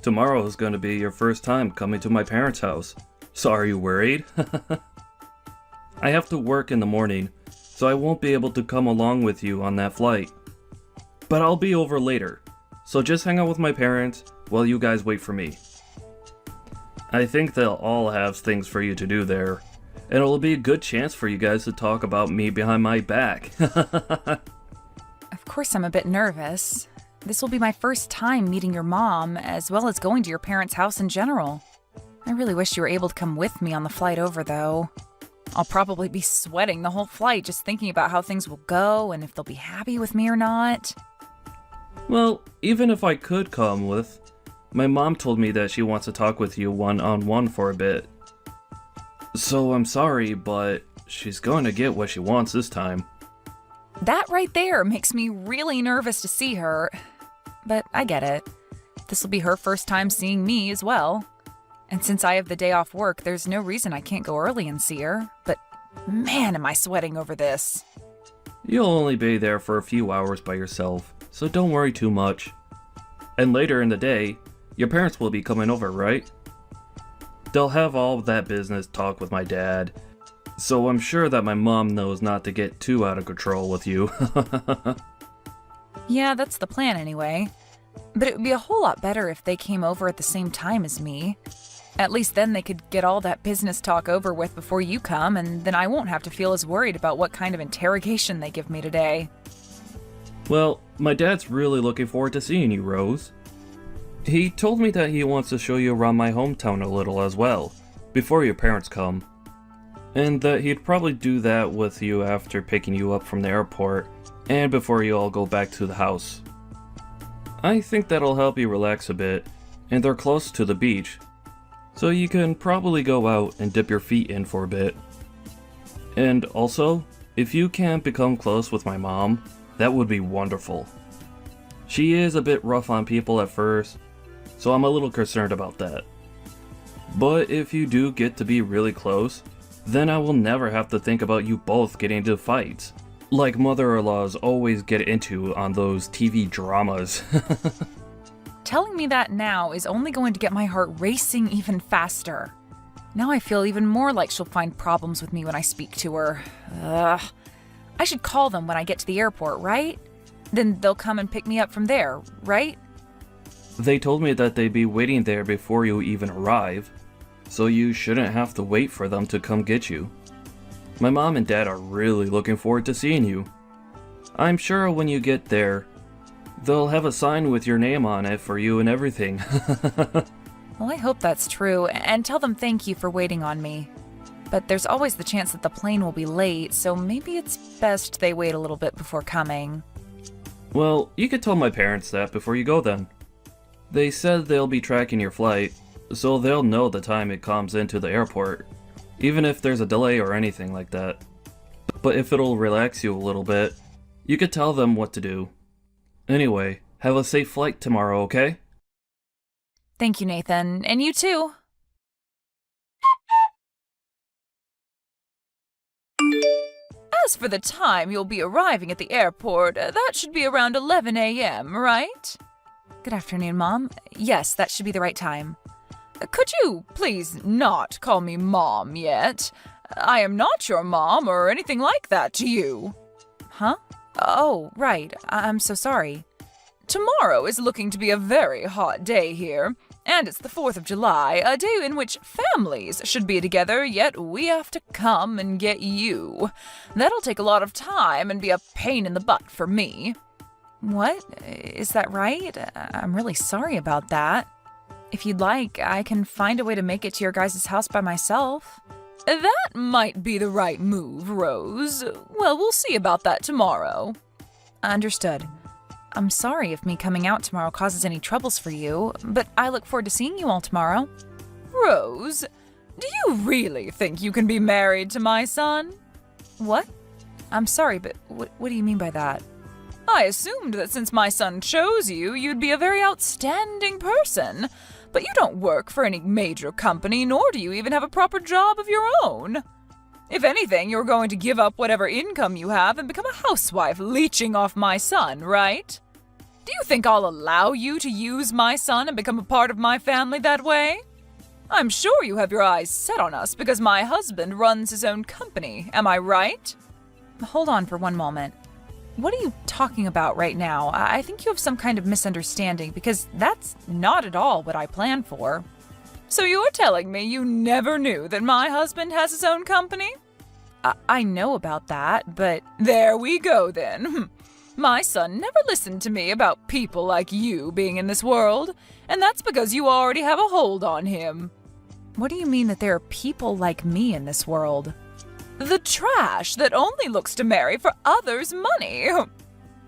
Tomorrow is going to be your first time coming to my parents' house. So are you worried? I have to work in the morning, so I won't be able to come along with you on that flight. But I'll be over later, so just hang out with my parents while you guys wait for me. I think they'll all have things for you to do there, and it'll be a good chance for you guys to talk about me behind my back. Of course I'm a bit nervous. This will be my first time meeting your mom, as well as going to your parents' house in general. I really wish you were able to come with me on the flight over, though. I'll probably be sweating the whole flight just thinking about how things will go and if they'll be happy with me or not. Well, even if I could come with, my mom told me that she wants to talk with you one-on-one for a bit. So I'm sorry, but she's going to get what she wants this time. That right there makes me really nervous to see her. But I get it. This will be her first time seeing me as well. And since I have the day off work, there's no reason I can't go early and see her. But man, am I sweating over this. You'll only be there for a few hours by yourself, so don't worry too much. And later in the day, your parents will be coming over, right? They'll have all that business talk with my dad, so I'm sure that my mom knows not to get too out of control with you. Yeah, that's the plan anyway. But it would be a whole lot better if they came over at the same time as me. At least then they could get all that business talk over with before you come, and then I won't have to feel as worried about what kind of interrogation they give me today. Well, my dad's really looking forward to seeing you, Rose. He told me that he wants to show you around my hometown a little as well, before your parents come. And that he'd probably do that with you after picking you up from the airport, and before you all go back to the house. I think that'll help you relax a bit, and they're close to the beach, so you can probably go out and dip your feet in for a bit. And also, if you can't become close with my mom, that would be wonderful. She is a bit rough on people at first, so I'm a little concerned about that. But if you do get to be really close, then I will never have to think about you both getting into fights, like mother-in-laws always get into on those TV dramas. Telling me that now is only going to get my heart racing even faster. Now I feel even more like she'll find problems with me when I speak to her. Ugh. I should call them when I get to the airport, right? Then they'll come and pick me up from there, right? They told me that they'd be waiting there before you even arrive, so you shouldn't have to wait for them to come get you. My mom and dad are really looking forward to seeing you. I'm sure when you get there, they'll have a sign with your name on it for you and everything. Well, I hope that's true, and tell them thank you for waiting on me. But there's always the chance that the plane will be late, so maybe it's best they wait a little bit before coming. Well, you could tell my parents that before you go then. They said they'll be tracking your flight, so they'll know the time it comes into the airport, even if there's a delay or anything like that. But if it'll relax you a little bit, you could tell them what to do. Anyway, have a safe flight tomorrow, okay? Thank you, Nathan, and you too. As for the time you'll be arriving at the airport, that should be around 11 a.m., right? Good afternoon, Mom. Yes, that should be the right time. Could you please not call me Mom yet? I am not your mom or anything like that to you. Huh? Oh, right. I'm so sorry. Tomorrow is looking to be a very hot day here, and it's the 4th of July, a day in which families should be together, yet we have to come and get you. That'll take a lot of time and be a pain in the butt for me. What? Is that right? I'm really sorry about that. If you'd like, I can find a way to make it to your guys' house by myself. That might be the right move, Rose. Well, we'll see about that tomorrow. Understood. I'm sorry if me coming out tomorrow causes any troubles for you, but I look forward to seeing you all tomorrow. Rose, do you really think you can be married to my son? What? I'm sorry, but what do you mean by that? I assumed that since my son chose you, you'd be a very outstanding person. But you don't work for any major company, nor do you even have a proper job of your own. If anything, you're going to give up whatever income you have and become a housewife leeching off my son, right? Do you think I'll allow you to use my son and become a part of my family that way? I'm sure you have your eyes set on us because my husband runs his own company, am I right? Hold on for one moment. What are you talking about right now? I think you have some kind of misunderstanding because that's not at all what I planned for. So you're telling me you never knew that my husband has his own company? I know about that, but there we go then. My son never listened to me about people like you being in this world, and that's because you already have a hold on him. What do you mean that there are people like me in this world? The trash that only looks to marry for others' money.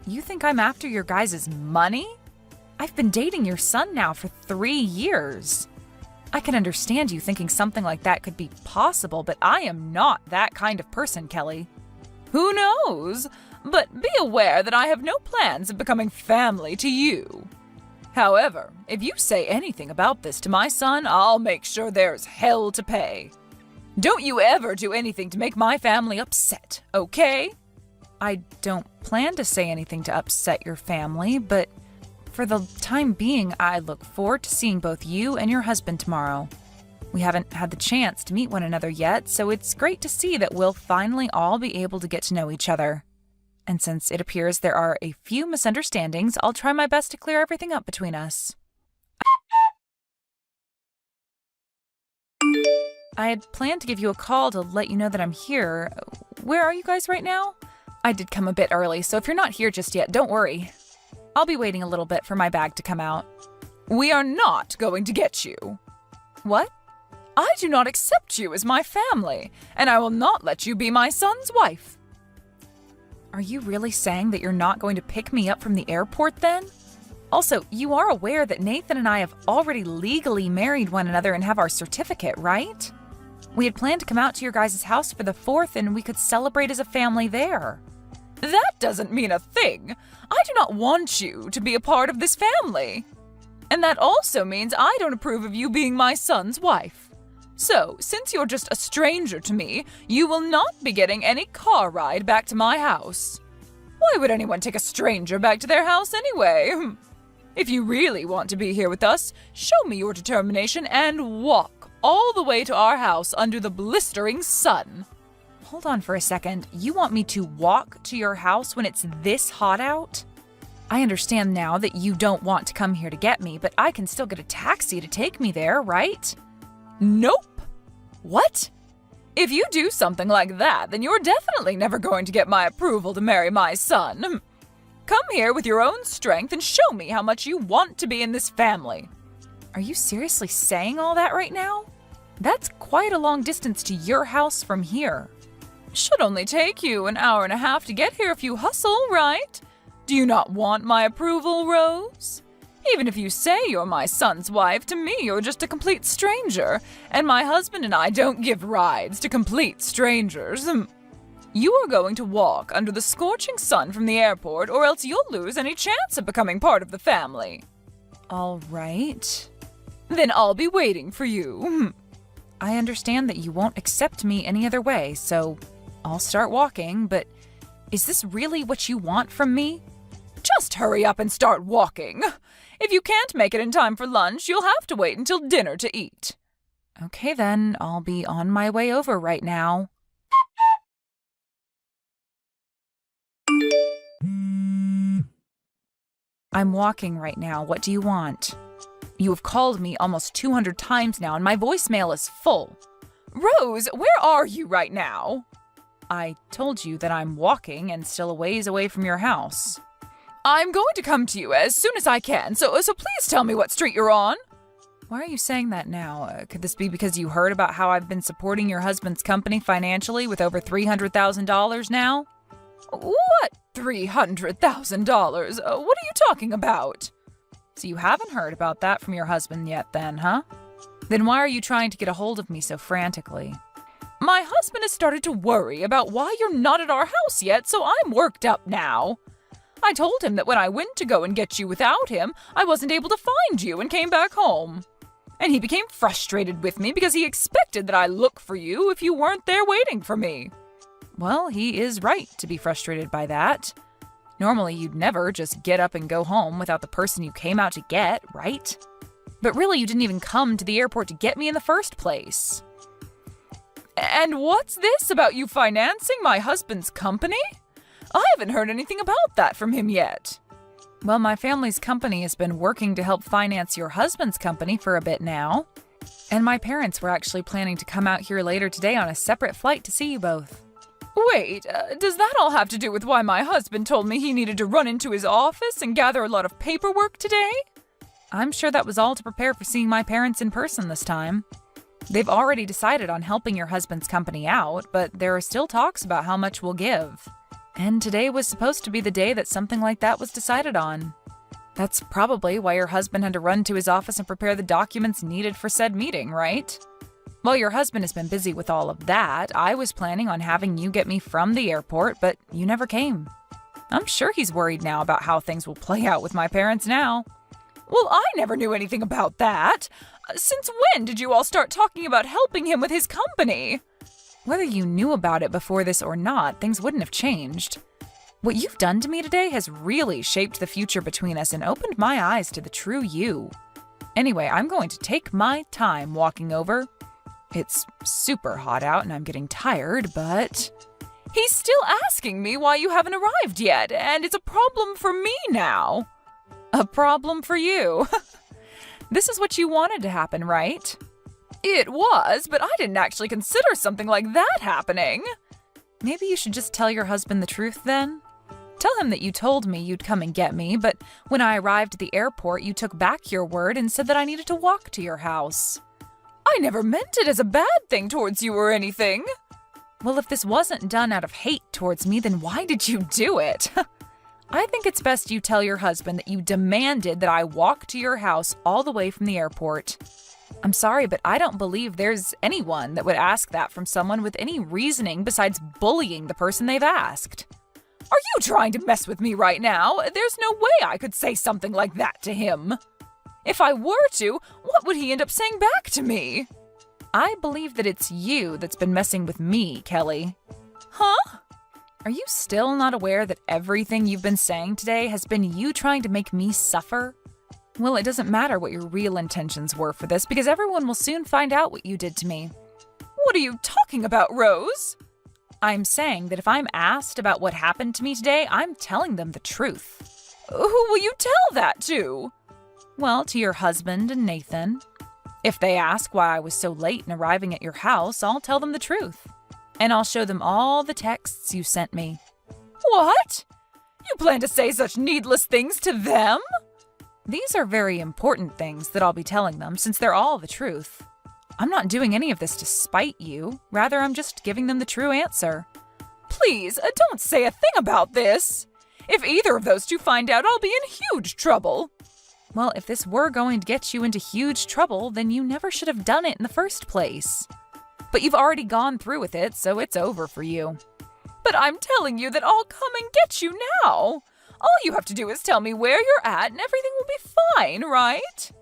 You think I'm after your guys' money? I've been dating your son now for 3 years. I can understand you thinking something like that could be possible, but I am not that kind of person, Kelly. Who knows? But be aware that I have no plans of becoming family to you. However, if you say anything about this to my son, I'll make sure there's hell to pay. Don't you ever do anything to make my family upset, okay? I don't plan to say anything to upset your family, but for the time being, I look forward to seeing both you and your husband tomorrow. We haven't had the chance to meet one another yet, so it's great to see that we'll finally all be able to get to know each other. And since it appears there are a few misunderstandings, I'll try my best to clear everything up between us. I had planned to give you a call to let you know that I'm here. Where are you guys right now? I did come a bit early, so if you're not here just yet, don't worry. I'll be waiting a little bit for my bag to come out. We are not going to get you. What? I do not accept you as my family, and I will not let you be my son's wife. Are you really saying that you're not going to pick me up from the airport then? Also, you are aware that Nathan and I have already legally married one another and have our certificate, right? We had planned to come out to your guys' house for the 4th and we could celebrate as a family there. That doesn't mean a thing. I do not want you to be a part of this family. And that also means I don't approve of you being my son's wife. So, since you're just a stranger to me, you will not be getting any car ride back to my house. Why would anyone take a stranger back to their house anyway? If you really want to be here with us, show me your determination and walk all the way to our house under the blistering sun. Hold on for a second. You want me to walk to your house when it's this hot out? I understand now that you don't want to come here to get me, but I can still get a taxi to take me there, right? Nope. What? If you do something like that, then you're definitely never going to get my approval to marry my son. Come here with your own strength and show me how much you want to be in this family. Are you seriously saying all that right now? That's quite a long distance to your house from here. Should only take you an hour and a half to get here if you hustle, right? Do you not want my approval, Rose? Even if you say you're my son's wife, to me you're just a complete stranger, and my husband and I don't give rides to complete strangers. You are going to walk under the scorching sun from the airport, or else you'll lose any chance of becoming part of the family. All right. Then I'll be waiting for you. I understand that you won't accept me any other way, so I'll start walking, but is this really what you want from me? Just hurry up and start walking. If you can't make it in time for lunch, you'll have to wait until dinner to eat. Okay then, I'll be on my way over right now. I'm walking right now. What do you want? You have called me almost 200 times now and my voicemail is full. Rose, where are you right now? I told you that I'm walking and still a ways away from your house. I'm going to come to you as soon as I can, so please tell me what street you're on. Why are you saying that now? Could this be because you heard about how I've been supporting your husband's company financially with over $300,000 now? What $300,000? What are you talking about? So you haven't heard about that from your husband yet then, huh? Then why are you trying to get a hold of me so frantically? My husband has started to worry about why you're not at our house yet, so I'm worked up now. I told him that when I went to go and get you without him, I wasn't able to find you and came back home. And he became frustrated with me because he expected that I look for you if you weren't there waiting for me. Well, he is right to be frustrated by that. Normally, you'd never just get up and go home without the person you came out to get, right? But really, you didn't even come to the airport to get me in the first place. And what's this about you financing my husband's company? I haven't heard anything about that from him yet. Well, my family's company has been working to help finance your husband's company for a bit now. And my parents were actually planning to come out here later today on a separate flight to see you both. Wait, does that all have to do with why my husband told me he needed to run into his office and gather a lot of paperwork today? I'm sure that was all to prepare for seeing my parents in person this time. They've already decided on helping your husband's company out, but there are still talks about how much we'll give. And today was supposed to be the day that something like that was decided on. That's probably why your husband had to run to his office and prepare the documents needed for said meeting, right? While your husband has been busy with all of that, I was planning on having you get me from the airport, but you never came. I'm sure he's worried now about how things will play out with my parents now. Well, I never knew anything about that. Since when did you all start talking about helping him with his company? Whether you knew about it before this or not, things wouldn't have changed. What you've done to me today has really shaped the future between us and opened my eyes to the true you. Anyway, I'm going to take my time walking over. It's super hot out and I'm getting tired, but... He's still asking me why you haven't arrived yet, and it's a problem for me now. A problem for you. This is what you wanted to happen, right? It was, but I didn't actually consider something like that happening. Maybe you should just tell your husband the truth then. Tell him that you told me you'd come and get me, but when I arrived at the airport, you took back your word and said that I needed to walk to your house. I never meant it as a bad thing towards you or anything. Well, if this wasn't done out of hate towards me, then why did you do it? I think it's best you tell your husband that you demanded that I walk to your house all the way from the airport. I'm sorry, but I don't believe there's anyone that would ask that from someone with any reasoning besides bullying the person they've asked. Are you trying to mess with me right now? There's no way I could say something like that to him. If I were to, what would he end up saying back to me? I believe that it's you that's been messing with me, Kelly. Huh? Are you still not aware that everything you've been saying today has been you trying to make me suffer? Well, it doesn't matter what your real intentions were for this because everyone will soon find out what you did to me. What are you talking about, Rose? I'm saying that if I'm asked about what happened to me today, I'm telling them the truth. Who will you tell that to? Well, to your husband and Nathan. If they ask why I was so late in arriving at your house, I'll tell them the truth. And I'll show them all the texts you sent me. What? You plan to say such needless things to them? These are very important things that I'll be telling them since they're all the truth. I'm not doing any of this to spite you. Rather, I'm just giving them the true answer. Please, don't say a thing about this. If either of those two find out, I'll be in huge trouble. Well, if this were going to get you into huge trouble, then you never should have done it in the first place. But you've already gone through with it, so it's over for you. But I'm telling you that I'll come and get you now. All you have to do is tell me where you're at and everything will be fine, right?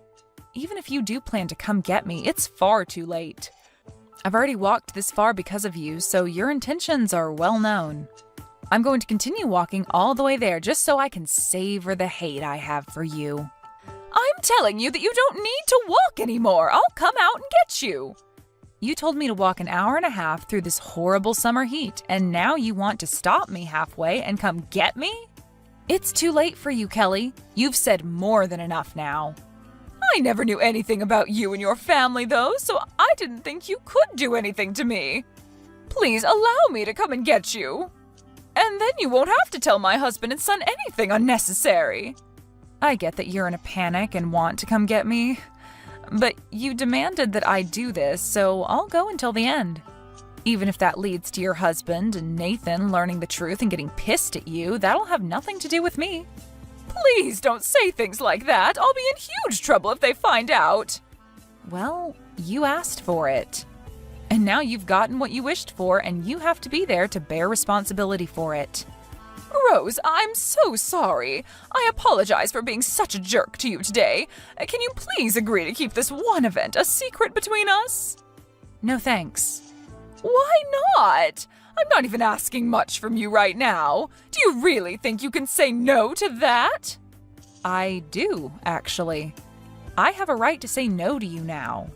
Even if you do plan to come get me, it's far too late. I've already walked this far because of you, so your intentions are well known. I'm going to continue walking all the way there just so I can savor the hate I have for you. I'm telling you that you don't need to walk anymore. I'll come out and get you. You told me to walk an hour and a half through this horrible summer heat, and now you want to stop me halfway and come get me? It's too late for you, Kelly. You've said more than enough now. I never knew anything about you and your family, though, so I didn't think you could do anything to me. Please allow me to come and get you. And then you won't have to tell my husband and son anything unnecessary. I get that you're in a panic and want to come get me, but you demanded that I do this, so I'll go until the end. Even if that leads to your husband and Nathan learning the truth and getting pissed at you, that'll have nothing to do with me. Please don't say things like that. I'll be in huge trouble if they find out. Well, you asked for it. And now you've gotten what you wished for, and you have to be there to bear responsibility for it. Rose, I'm so sorry. I apologize for being such a jerk to you today. Can you please agree to keep this one event a secret between us? No thanks. Why not? I'm not even asking much from you right now. Do you really think you can say no to that? I do, actually. I have a right to say no to you now.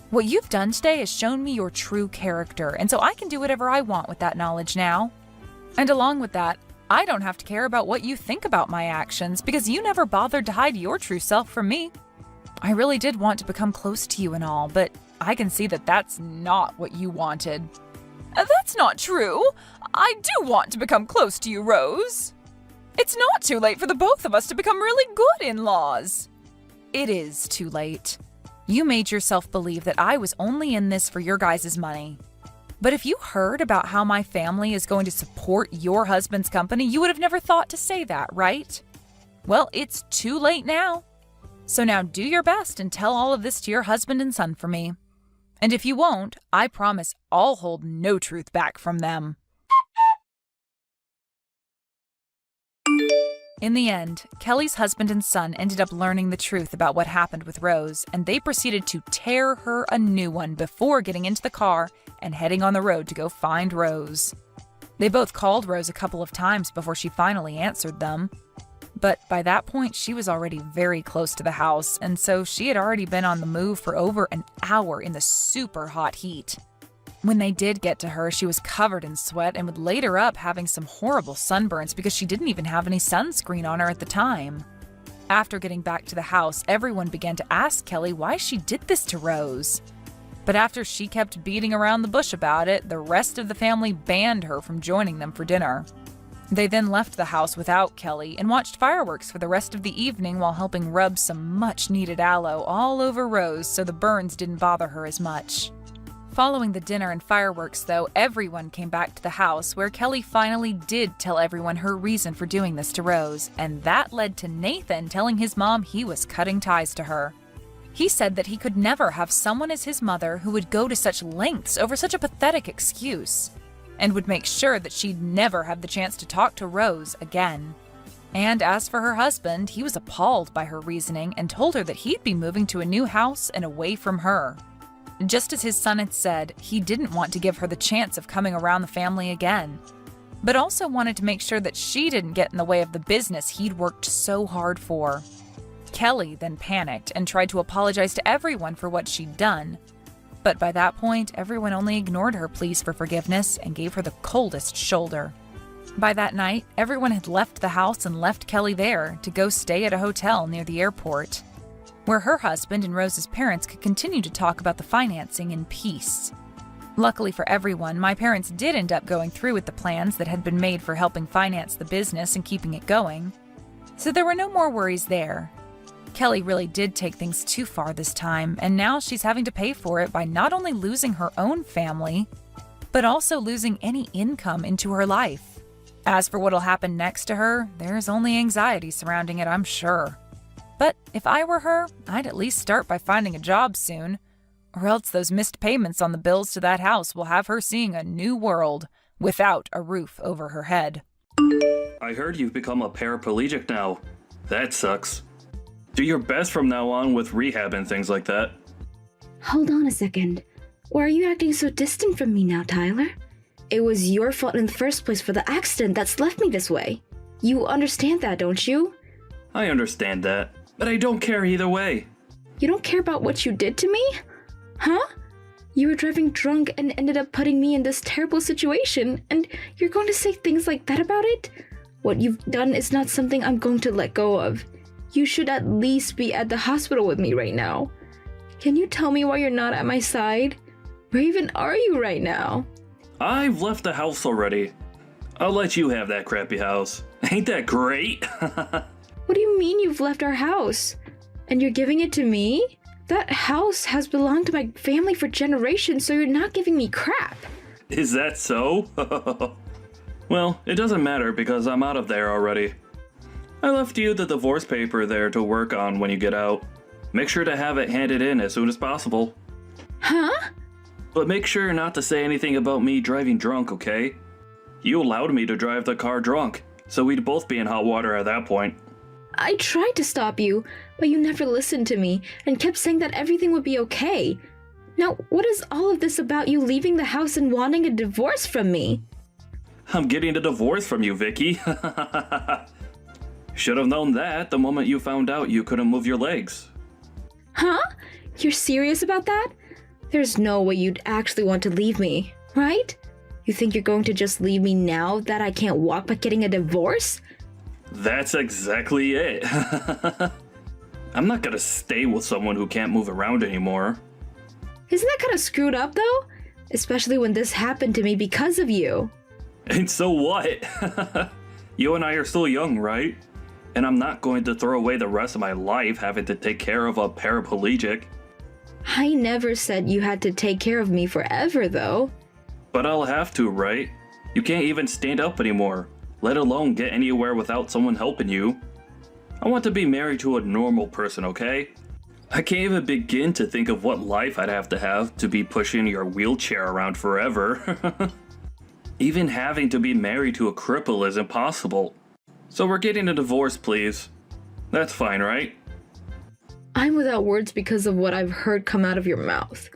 What you've done today has shown me your true character, and so I can do whatever I want with that knowledge now. And along with that, I don't have to care about what you think about my actions because you never bothered to hide your true self from me. I really did want to become close to you and all, but I can see that that's not what you wanted. That's not true. I do want to become close to you, Rose. It's not too late for the both of us to become really good in-laws. It is too late. You made yourself believe that I was only in this for your guys' money. But if you heard about how my family is going to support your husband's company, you would have never thought to say that, right? Well, it's too late now. So now do your best and tell all of this to your husband and son for me. And if you won't, I promise I'll hold no truth back from them. In the end, Kelly's husband and son ended up learning the truth about what happened with Rose, and they proceeded to tear her a new one before getting into the car and heading on the road to go find Rose. They both called Rose a couple of times before she finally answered them. But by that point, she was already very close to the house, and so she had already been on the move for over an hour in the super hot heat. When they did get to her, she was covered in sweat and would later up having some horrible sunburns because she didn't even have any sunscreen on her at the time. After getting back to the house, everyone began to ask Kelly why she did this to Rose. But after she kept beating around the bush about it, the rest of the family banned her from joining them for dinner. They then left the house without Kelly and watched fireworks for the rest of the evening while helping rub some much-needed aloe all over Rose so the burns didn't bother her as much. Following the dinner and fireworks, though, everyone came back to the house where Kelly finally did tell everyone her reason for doing this to Rose, and that led to Nathan telling his mom he was cutting ties to her. He said that he could never have someone as his mother who would go to such lengths over such a pathetic excuse, and would make sure that she'd never have the chance to talk to Rose again. And as for her husband, he was appalled by her reasoning and told her that he'd be moving to a new house and away from her. Just as his son had said, he didn't want to give her the chance of coming around the family again, but also wanted to make sure that she didn't get in the way of the business he'd worked so hard for. Kelly then panicked and tried to apologize to everyone for what she'd done, but by that point, everyone only ignored her pleas for forgiveness and gave her the coldest shoulder. By that night, everyone had left the house and left Kelly there to go stay at a hotel near the airport, where her husband and Rose's parents could continue to talk about the financing in peace. Luckily for everyone, my parents did end up going through with the plans that had been made for helping finance the business and keeping it going, so there were no more worries there. Kelly really did take things too far this time, and now she's having to pay for it by not only losing her own family, but also losing any income into her life. As for what'll happen next to her, there's only anxiety surrounding it, I'm sure. But if I were her, I'd at least start by finding a job soon, or else those missed payments on the bills to that house will have her seeing a new world without a roof over her head. I heard you've become a paraplegic now. That sucks. Do your best from now on with rehab and things like that. Hold on a second. Why are you acting so distant from me now, Tyler? It was your fault in the first place for the accident that's left me this way. You understand that, don't you? I understand that, but I don't care either way. You don't care about what you did to me? Huh? You were driving drunk and ended up putting me in this terrible situation, and you're going to say things like that about it? What you've done is not something I'm going to let go of. You should at least be at the hospital with me right now. Can you tell me why you're not at my side? Where even are you right now? I've left the house already. I'll let you have that crappy house. Ain't that great? What do you mean you've left our house? And you're giving it to me? That house has belonged to my family for generations, so you're not giving me crap. Is that so? Well, it doesn't matter because I'm out of there already. I left you the divorce paper there to work on when you get out. Make sure to have it handed in as soon as possible. Huh? But make sure not to say anything about me driving drunk, okay? You allowed me to drive the car drunk, so we'd both be in hot water at that point. I tried to stop you, but you never listened to me and kept saying that everything would be okay. Now, what is all of this about you leaving the house and wanting a divorce from me? I'm getting a divorce from you, Vicky. Should have known that the moment you found out you couldn't move your legs. Huh? You're serious about that? There's no way you'd actually want to leave me, right? You think you're going to just leave me now that I can't walk by getting a divorce? That's exactly it. I'm not gonna stay with someone who can't move around anymore. Isn't that kind of screwed up though? Especially when this happened to me because of you. And so what? You and I are still young, right? And I'm not going to throw away the rest of my life having to take care of a paraplegic. I never said you had to take care of me forever though. But I'll have to, right? You can't even stand up anymore, let alone get anywhere without someone helping you. I want to be married to a normal person, okay? I can't even begin to think of what life I'd have to be pushing your wheelchair around forever. Even having to be married to a cripple is impossible. So we're getting a divorce, please. That's fine, right? I'm without words because of what I've heard come out of your mouth.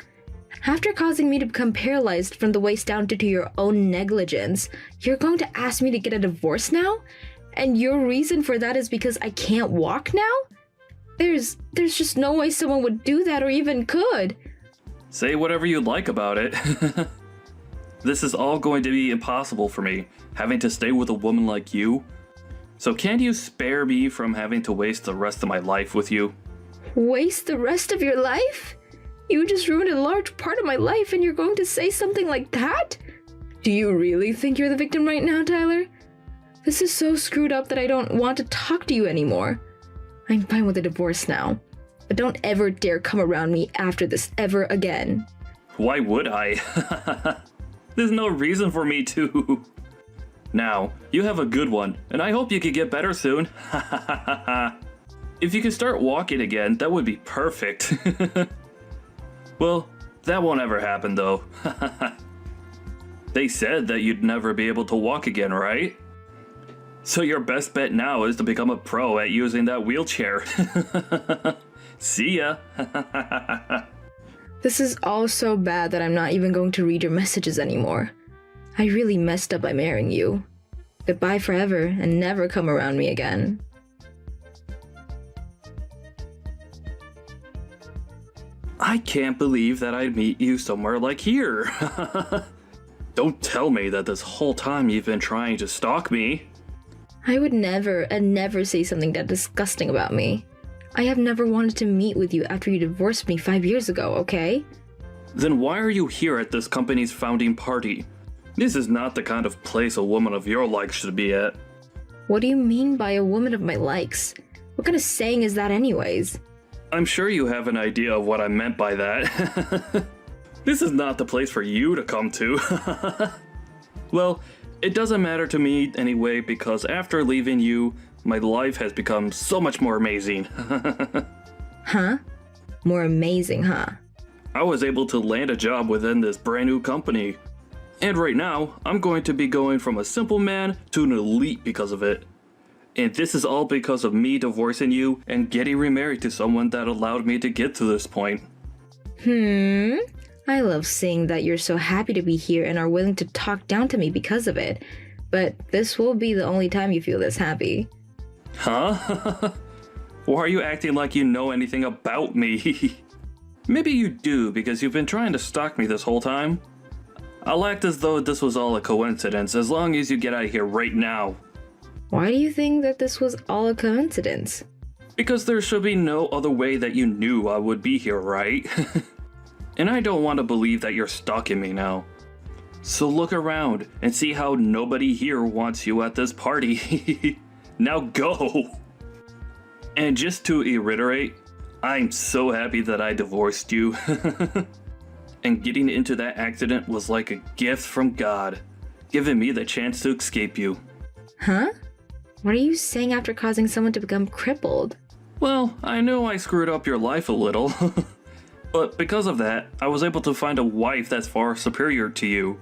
After causing me to become paralyzed from the waist down due to your own negligence, you're going to ask me to get a divorce now? And your reason for that is because I can't walk now? There's just no way someone would do that or even could. Say whatever you like about it. This is all going to be impossible for me, having to stay with a woman like you. So can you spare me from having to waste the rest of my life with you? Waste the rest of your life? You just ruined a large part of my life and you're going to say something like that? Do you really think you're the victim right now, Tyler? This is so screwed up that I don't want to talk to you anymore. I'm fine with a divorce now, but don't ever dare come around me after this ever again. Why would I? There's no reason for me to. Now, you have a good one, and I hope you can get better soon. If you can start walking again, that would be perfect. Well, that won't ever happen though. They said that you'd never be able to walk again, right? So your best bet now is to become a pro at using that wheelchair. See ya. This is all so bad that I'm not even going to read your messages anymore. I really messed up by marrying you. Goodbye forever and never come around me again. I can't believe that I'd meet you somewhere like here. Don't tell me that this whole time you've been trying to stalk me. I would never and never say something that disgusting about me. I have never wanted to meet with you after you divorced me 5 years ago, okay? Then why are you here at this company's founding party? This is not the kind of place a woman of your likes should be at. What do you mean by a woman of my likes? What kind of saying is that anyways? I'm sure you have an idea of what I meant by that. This is not the place for you to come to. Well, it doesn't matter to me anyway because after leaving you, my life has become so much more amazing. Huh? More amazing, huh? I was able to land a job within this brand new company. And right now, I'm going to be going from a simple man to an elite because of it. And this is all because of me divorcing you and getting remarried to someone that allowed me to get to this point. I love seeing that you're so happy to be here and are willing to talk down to me because of it. But this will be the only time you feel this happy. Huh? Why are you acting like you know anything about me? Maybe you do because you've been trying to stalk me this whole time. I'll act as though this was all a coincidence as long as you get out of here right now. Why do you think that this was all a coincidence? Because there should be no other way that you knew I would be here, right? And I don't want to believe that you're stalking me now. So look around and see how nobody here wants you at this party. Now go! And just to reiterate, I'm so happy that I divorced you. And getting into that accident was like a gift from God, giving me the chance to escape you. Huh? What are you saying after causing someone to become crippled? Well, I know I screwed up your life a little. But because of that, I was able to find a wife that's far superior to you.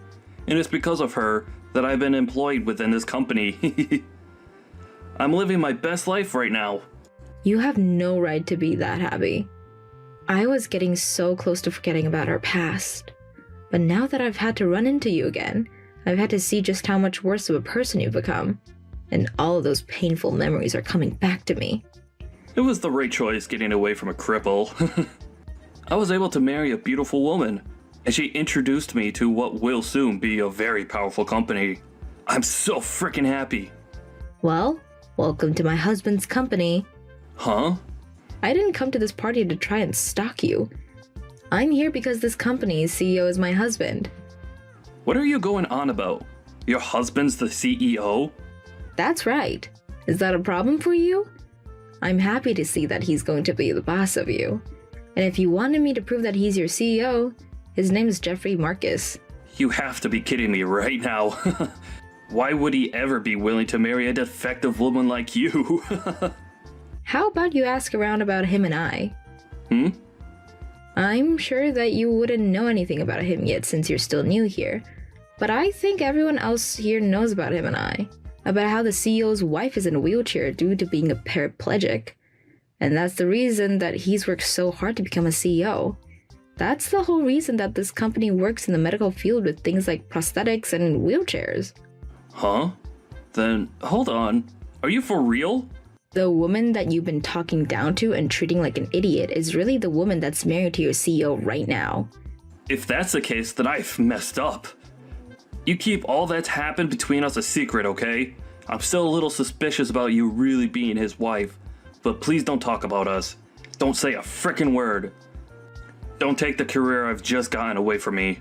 And it's because of her that I've been employed within this company. I'm living my best life right now. You have no right to be that happy. I was getting so close to forgetting about our past. But now that I've had to run into you again, I've had to see just how much worse of a person you've become. And all of those painful memories are coming back to me. It was the right choice getting away from a cripple. I was able to marry a beautiful woman, and she introduced me to what will soon be a very powerful company. I'm so freaking happy. Well, welcome to my husband's company. Huh? I didn't come to this party to try and stalk you. I'm here because this company's CEO is my husband. What are you going on about? Your husband's the CEO? That's right. Is that a problem for you? I'm happy to see that he's going to be the boss of you. And if you wanted me to prove that he's your CEO, his name is Jeffrey Marcus. You have to be kidding me right now. Why would he ever be willing to marry a defective woman like you? How about you ask around about him and I? I'm sure that you wouldn't know anything about him yet since you're still new here. But I think everyone else here knows about him and I. About how the CEO's wife is in a wheelchair due to being a paraplegic. And that's the reason that he's worked so hard to become a CEO. That's the whole reason that this company works in the medical field with things like prosthetics and wheelchairs. Huh? Then, hold on. Are you for real? The woman that you've been talking down to and treating like an idiot is really the woman that's married to your CEO right now. If that's the case, then I've messed up. You keep all that's happened between us a secret, okay? I'm still a little suspicious about you really being his wife, but please don't talk about us. Don't say a frickin' word. Don't take the career I've just gotten away from me.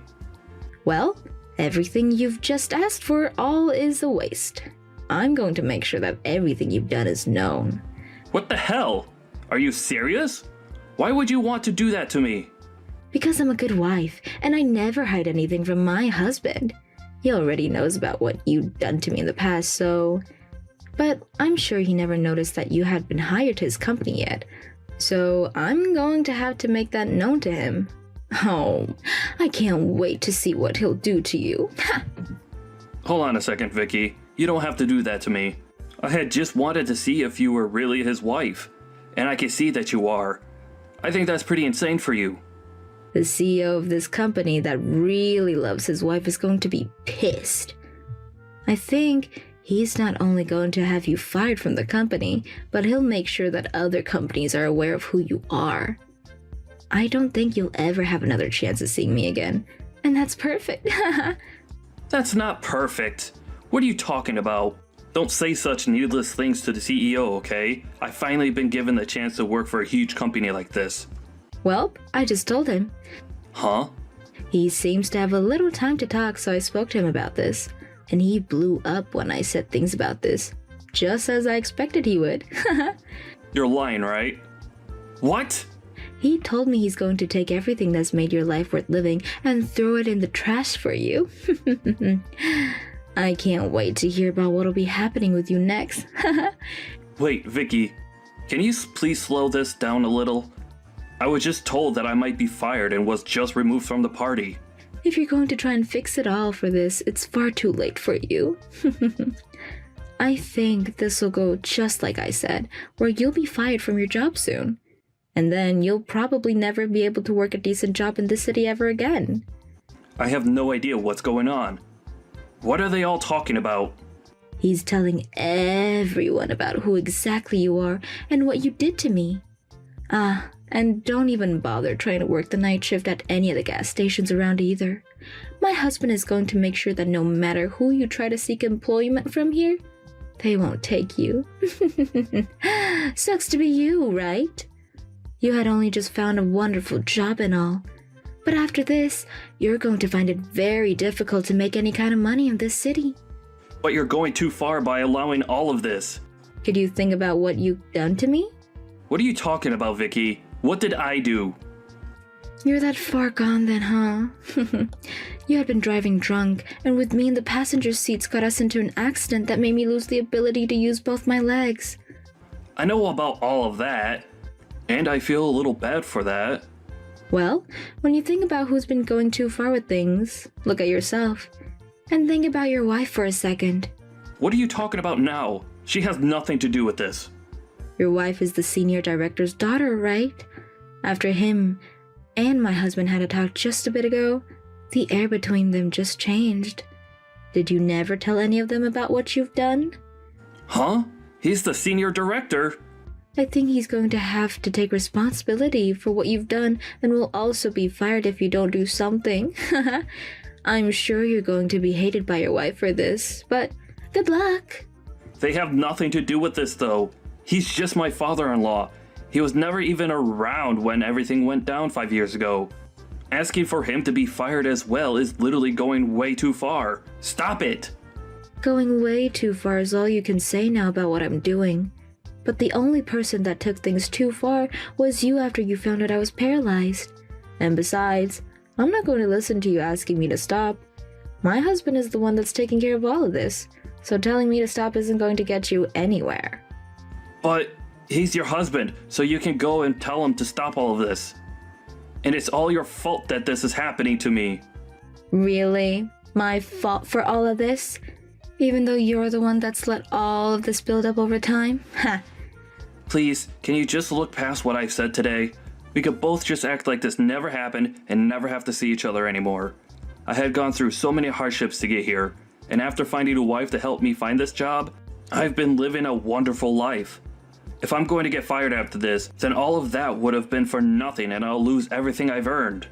Well, everything you've just asked for all is a waste. I'm going to make sure that everything you've done is known. What the hell? Are you serious? Why would you want to do that to me? Because I'm a good wife, and I never hide anything from my husband. He already knows about what you've done to me in the past, so... But I'm sure he never noticed that you had been hired to his company yet. So I'm going to have to make that known to him. Oh, I can't wait to see what he'll do to you. Hold on a second, Vicky. You don't have to do that to me. I had just wanted to see if you were really his wife. And I can see that you are. I think that's pretty insane for you. The CEO of this company that really loves his wife is going to be pissed. I think he's not only going to have you fired from the company, but he'll make sure that other companies are aware of who you are. I don't think you'll ever have another chance of seeing me again. And that's perfect. That's not perfect. What are you talking about? Don't say such needless things to the CEO, okay? I've finally been given the chance to work for a huge company like this. Well, I just told him. Huh? He seems to have a little time to talk, so I spoke to him about this. And he blew up when I said things about this. Just as I expected he would. You're lying, right? What? He told me he's going to take everything that's made your life worth living and throw it in the trash for you. I can't wait to hear about what'll be happening with you next. Wait, Vicky. Can you please slow this down a little? I was just told that I might be fired and was just removed from the party. If you're going to try and fix it all for this, it's far too late for you. I think this'll go just like I said, where you'll be fired from your job soon. And then you'll probably never be able to work a decent job in this city ever again. I have no idea what's going on. What are they all talking about? He's telling everyone about who exactly you are and what you did to me. And don't even bother trying to work the night shift at any of the gas stations around either. My husband is going to make sure that no matter who you try to seek employment from here, they won't take you. Sucks to be you, right? You had only just found a wonderful job and all. But after this, you're going to find it very difficult to make any kind of money in this city. But you're going too far by allowing all of this. Could you think about what you've done to me? What are you talking about, Vicky? What did I do? You're that far gone then, huh? You had been driving drunk, and with me in the passenger seats got us into an accident that made me lose the ability to use both my legs. I know about all of that, and I feel a little bad for that. Well, when you think about who's been going too far with things, look at yourself. And think about your wife for a second. What are you talking about now? She has nothing to do with this. Your wife is the senior director's daughter, right? After him and my husband had a talk just a bit ago, the air between them just changed. Did you never tell any of them about what you've done? Huh? He's the senior director. I think he's going to have to take responsibility for what you've done and will also be fired if you don't do something. I'm sure you're going to be hated by your wife for this, but good luck. They have nothing to do with this, though. He's just my father-in-law. He was never even around when everything went down 5 years ago. Asking for him to be fired as well is literally going way too far. Stop it! Going way too far is all you can say now about what I'm doing. But the only person that took things too far was you after you found out I was paralyzed. And besides, I'm not going to listen to you asking me to stop. My husband is the one that's taking care of all of this, so telling me to stop isn't going to get you anywhere. But he's your husband, so you can go and tell him to stop all of this. And it's all your fault that this is happening to me. Really? My fault for all of this? Even though you're the one that's let all of this build up over time? Ha! Please, can you just look past what I've said today? We could both just act like this never happened and never have to see each other anymore. I had gone through so many hardships to get here, and after finding a wife to help me find this job, I've been living a wonderful life. If I'm going to get fired after this, then all of that would have been for nothing and I'll lose everything I've earned.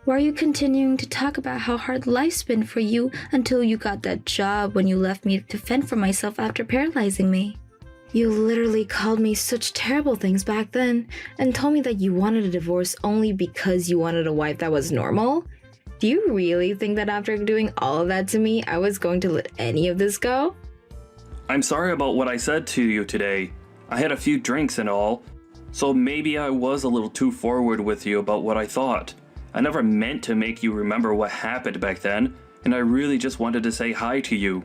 Why are you continuing to talk about how hard life's been for you until you got that job when you left me to fend for myself after paralyzing me? You literally called me such terrible things back then and told me that you wanted a divorce only because you wanted a wife that was normal? Do you really think that after doing all of that to me, I was going to let any of this go? I'm sorry about what I said to you today. I had a few drinks and all, so maybe I was a little too forward with you about what I thought. I never meant to make you remember what happened back then, and I really just wanted to say hi to you.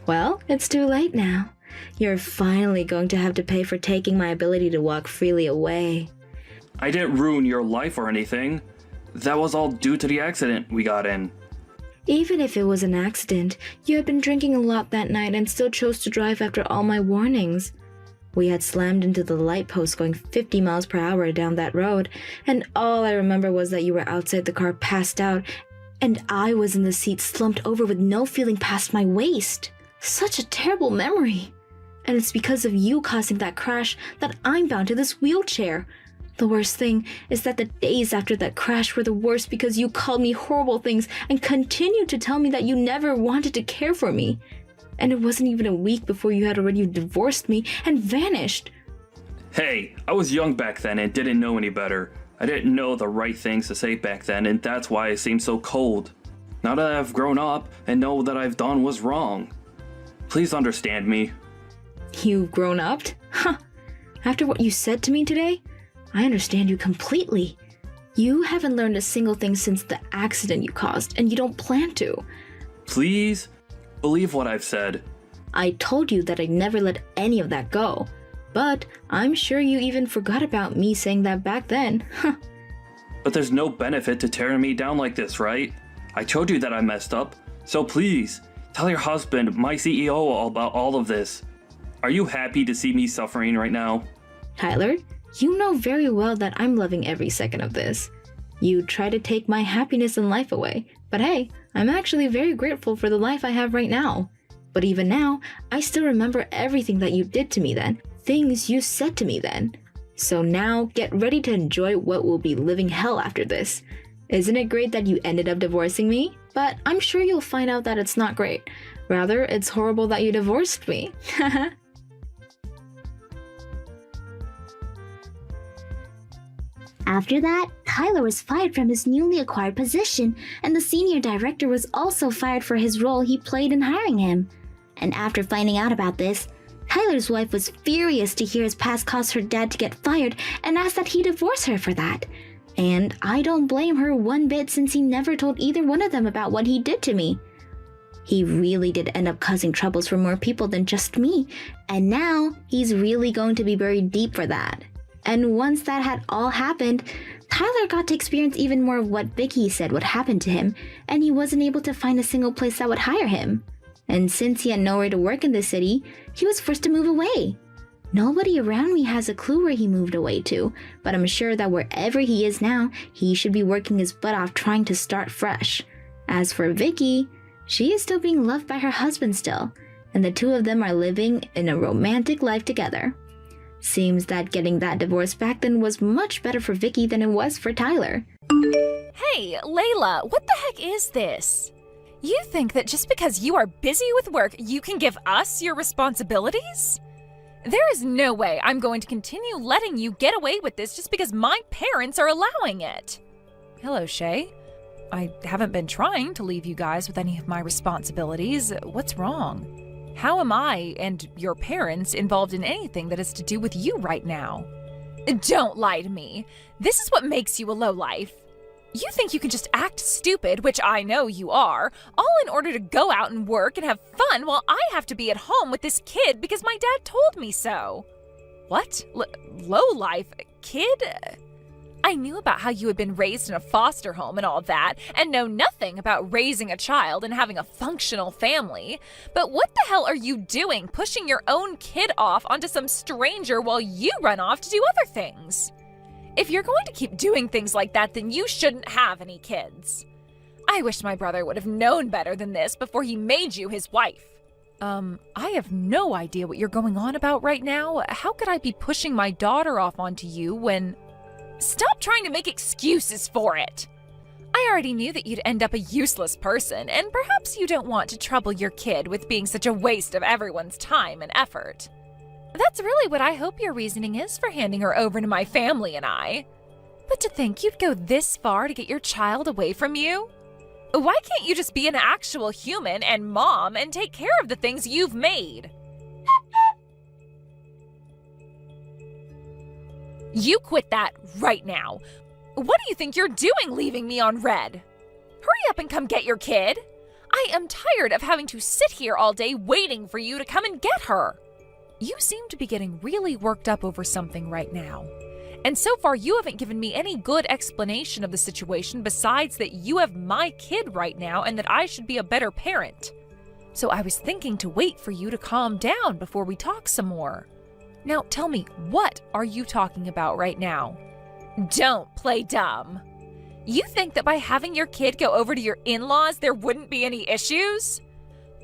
Well, it's too late now. You're finally going to have to pay for taking my ability to walk freely away. I didn't ruin your life or anything. That was all due to the accident we got in. Even if it was an accident, you had been drinking a lot that night and still chose to drive after all my warnings. We had slammed into the light post going 50 miles per hour down that road, and all I remember was that you were outside the car passed out, and I was in the seat slumped over with no feeling past my waist. Such a terrible memory. And it's because of you causing that crash that I'm bound to this wheelchair. The worst thing is that the days after that crash were the worst because you called me horrible things and continued to tell me that you never wanted to care for me. And it wasn't even a week before you had already divorced me and vanished. Hey, I was young back then and didn't know any better. I didn't know the right things to say back then, and that's why I seemed so cold. Now that I've grown up and know that I've done was wrong, please understand me. You've grown up? Huh. After what you said to me today, I understand you completely. You haven't learned a single thing since the accident you caused, and you don't plan to. Please, believe what I've said. I told you that I'd never let any of that go. But I'm sure you even forgot about me saying that back then. Huh. But there's no benefit to tearing me down like this, right? I told you that I messed up, so please, tell your husband, my CEO, all about all of this. Are you happy to see me suffering right now? Tyler, you know very well that I'm loving every second of this. You try to take my happiness in life away, but hey, I'm actually very grateful for the life I have right now. But even now, I still remember everything that you did to me then, things you said to me then. So now, get ready to enjoy what will be living hell after this. Isn't it great that you ended up divorcing me? But I'm sure you'll find out that it's not great. Rather, it's horrible that you divorced me. After that, Tyler was fired from his newly acquired position, and the senior director was also fired for his role he played in hiring him. And after finding out about this, Tyler's wife was furious to hear his past caused her dad to get fired and asked that he divorce her for that. And I don't blame her one bit since he never told either one of them about what he did to me. He really did end up causing troubles for more people than just me, and now he's really going to be buried deep for that. And once that had all happened, Tyler got to experience even more of what Vicky said would happen to him, and he wasn't able to find a single place that would hire him. And since he had nowhere to work in the city, he was forced to move away. Nobody around me has a clue where he moved away to, but I'm sure that wherever he is now, he should be working his butt off trying to start fresh. As for Vicky, She is still being loved by her husband still, and the two of them are living in a romantic life together. Seems that getting that divorce back then was much better for Vicky than it was for Tyler. Hey, Layla, what the heck is this? You think that just because you are busy with work, you can give us your responsibilities? There is no way I'm going to continue letting you get away with this just because my parents are allowing it. Hello, Shay. I haven't been trying to leave you guys with any of my responsibilities. What's wrong? How am I and your parents involved in anything that has to do with you right now? Don't lie to me. This is what makes you a lowlife. You think you can just act stupid, which I know you are, all in order to go out and work and have fun while I have to be at home with this kid because my dad told me so. What? Lowlife? Kid? I knew about how you had been raised in a foster home and all that, and know nothing about raising a child and having a functional family. But what the hell are you doing, pushing your own kid off onto some stranger while you run off to do other things? If you're going to keep doing things like that, then you shouldn't have any kids. I wish my brother would have known better than this before he made you his wife. I have no idea what you're going on about right now. How could I be pushing my daughter off onto you when... Stop trying to make excuses for it. I already knew that you'd end up a useless person, and perhaps you don't want to trouble your kid with being such a waste of everyone's time and effort. That's really what I hope your reasoning is for handing her over to my family and I. But to think you'd go this far to get your child away from you? Why can't you just be an actual human and mom and take care of the things you've made? You quit that right now. What do you think you're doing leaving me on red? Hurry up and come get your kid. I am tired of having to sit here all day waiting for you to come and get her. You seem to be getting really worked up over something right now. And so far, you haven't given me any good explanation of the situation besides that you have my kid right now and that I should be a better parent. So I was thinking to wait for you to calm down before we talk some more. Now tell me, what are you talking about right now? Don't play dumb. You think that by having your kid go over to your in-laws, there wouldn't be any issues?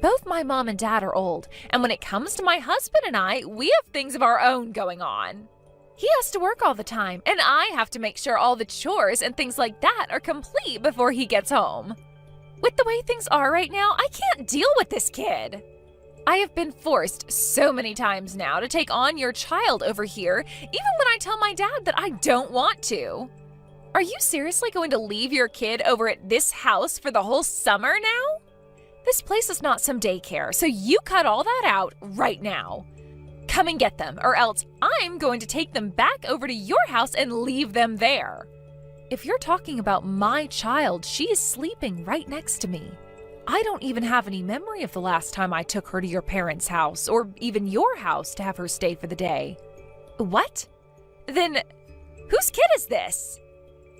Both my mom and dad are old, and when it comes to my husband and I, we have things of our own going on. He has to work all the time, and I have to make sure all the chores and things like that are complete before he gets home. With the way things are right now, I can't deal with this kid. I have been forced so many times now to take on your child over here, even when I tell my dad that I don't want to. Are you seriously going to leave your kid over at this house for the whole summer now? This place is not some daycare, so you cut all that out right now. Come and get them, or else I'm going to take them back over to your house and leave them there. If you're talking about my child, she is sleeping right next to me. I don't even have any memory of the last time I took her to your parents' house, or even your house to have her stay for the day. What? Then, whose kid is this?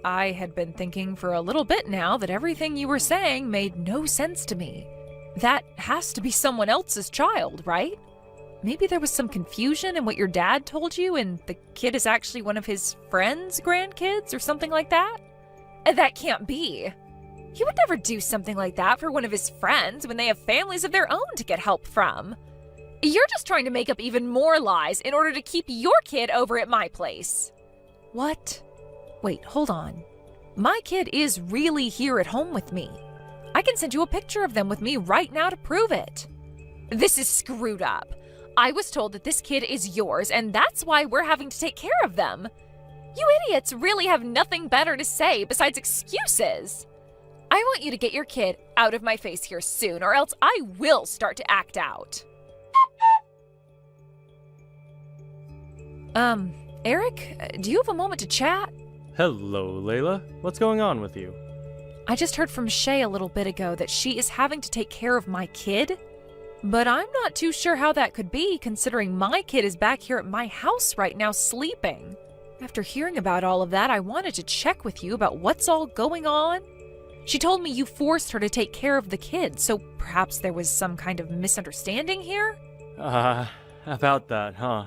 I had been thinking for a little bit now that everything you were saying made no sense to me. That has to be someone else's child, right? Maybe there was some confusion in what your dad told you and the kid is actually one of his friends' grandkids or something like that? That can't be. He would never do something like that for one of his friends when they have families of their own to get help from. You're just trying to make up even more lies in order to keep your kid over at my place. What? Wait, hold on. My kid is really here at home with me. I can send you a picture of them with me right now to prove it. This is screwed up. I was told that this kid is yours, and that's why we're having to take care of them. You idiots really have nothing better to say besides excuses. I want you to get your kid out of my face here soon, or else I will start to act out. Eric, do you have a moment to chat? Hello, Layla. What's going on with you? I just heard from Shay a little bit ago that she is having to take care of my kid. But I'm not too sure how that could be, considering my kid is back here at my house right now sleeping. After hearing about all of that, I wanted to check with you about what's all going on. She told me you forced her to take care of the kid, so perhaps there was some kind of misunderstanding here? About that, huh?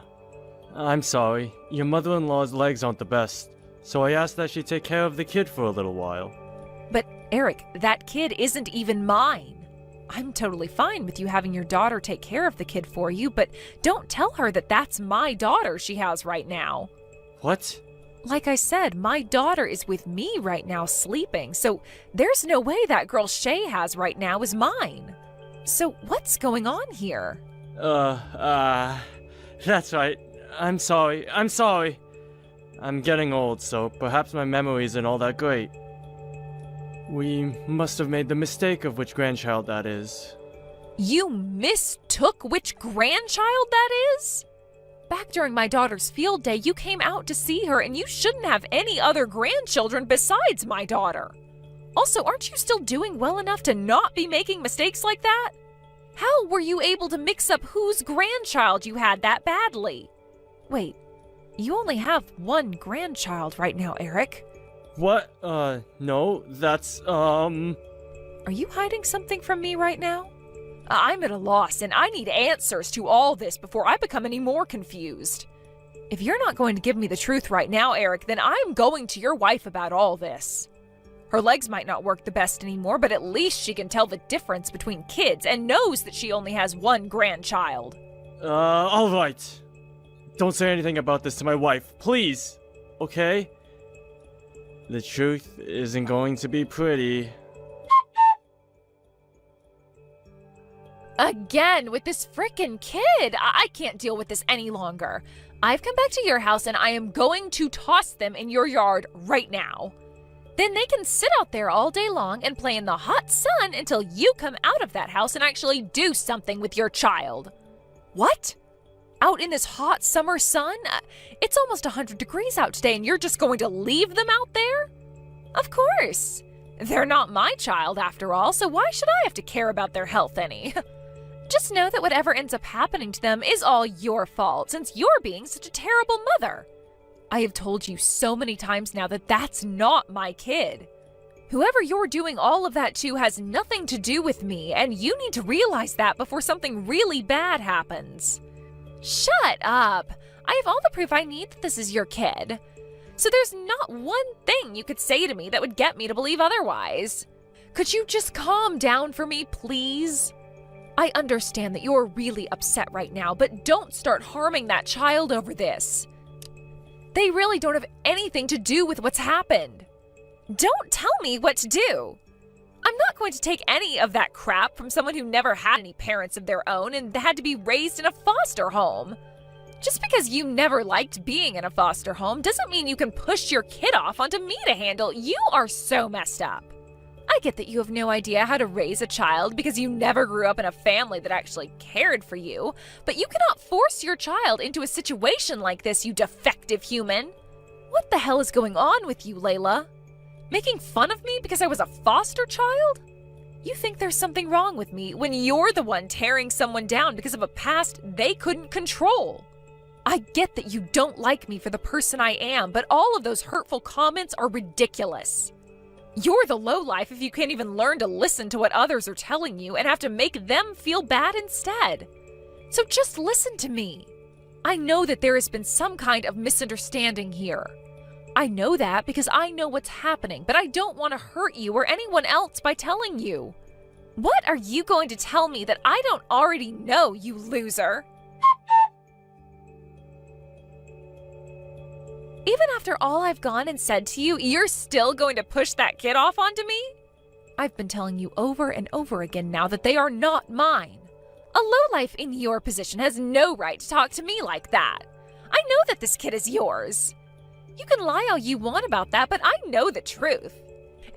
I'm sorry. Your mother-in-law's legs aren't the best, so I asked that she take care of the kid for a little while. But, Eric, that kid isn't even mine. I'm totally fine with you having your daughter take care of the kid for you, but don't tell her that that's my daughter she has right now. What? Like I said, my daughter is with me right now sleeping, so there's no way that girl Shay has right now is mine. So what's going on here? That's right. I'm sorry. I'm getting old, so perhaps my memory isn't all that great. We must have made the mistake of which grandchild that is. You mistook which grandchild that is? Back during my daughter's field day, you came out to see her, and you shouldn't have any other grandchildren besides my daughter. Also, aren't you still doing well enough to not be making mistakes like that? How were you able to mix up whose grandchild you had that badly? Wait, you only have one grandchild right now, Eric. What? No, that's, Are you hiding something from me right now? I'm at a loss, and I need answers to all this before I become any more confused. If you're not going to give me the truth right now, Eric, then I'm going to your wife about all this. Her legs might not work the best anymore, but at least she can tell the difference between kids and knows that she only has one grandchild. Alright. Don't say anything about this to my wife, please. Okay? The truth isn't going to be pretty. Again, with this frickin' kid! I can't deal with this any longer. I've come back to your house and I am going to toss them in your yard right now. Then they can sit out there all day long and play in the hot sun until you come out of that house and actually do something with your child. What? Out in this hot summer sun? It's almost 100 degrees out today and you're just going to leave them out there? Of course. They're not my child after all, so why should I have to care about their health any? Just know that whatever ends up happening to them is all your fault, since you're being such a terrible mother. I have told you so many times now that that's not my kid. Whoever you're doing all of that to has nothing to do with me, and you need to realize that before something really bad happens. Shut up! I have all the proof I need that this is your kid. So there's not one thing you could say to me that would get me to believe otherwise. Could you just calm down for me, please? I understand that you're really upset right now, but don't start harming that child over this. They really don't have anything to do with what's happened. Don't tell me what to do. I'm not going to take any of that crap from someone who never had any parents of their own and had to be raised in a foster home. Just because you never liked being in a foster home doesn't mean you can push your kid off onto me to handle. You are so messed up. I get that you have no idea how to raise a child because you never grew up in a family that actually cared for you, but you cannot force your child into a situation like this, you defective human. What the hell is going on with you, Layla? Making fun of me because I was a foster child? You think there's something wrong with me when you're the one tearing someone down because of a past they couldn't control. I get that you don't like me for the person I am, but all of those hurtful comments are ridiculous. You're the lowlife if you can't even learn to listen to what others are telling you and have to make them feel bad instead. So just listen to me. I know that there has been some kind of misunderstanding here. I know that because I know what's happening, but I don't want to hurt you or anyone else by telling you. What are you going to tell me that I don't already know, you loser? Even after all I've gone and said to you, you're still going to push that kid off onto me? I've been telling you over and over again now that they are not mine. A lowlife in your position has no right to talk to me like that. I know that this kid is yours. You can lie all you want about that, but I know the truth.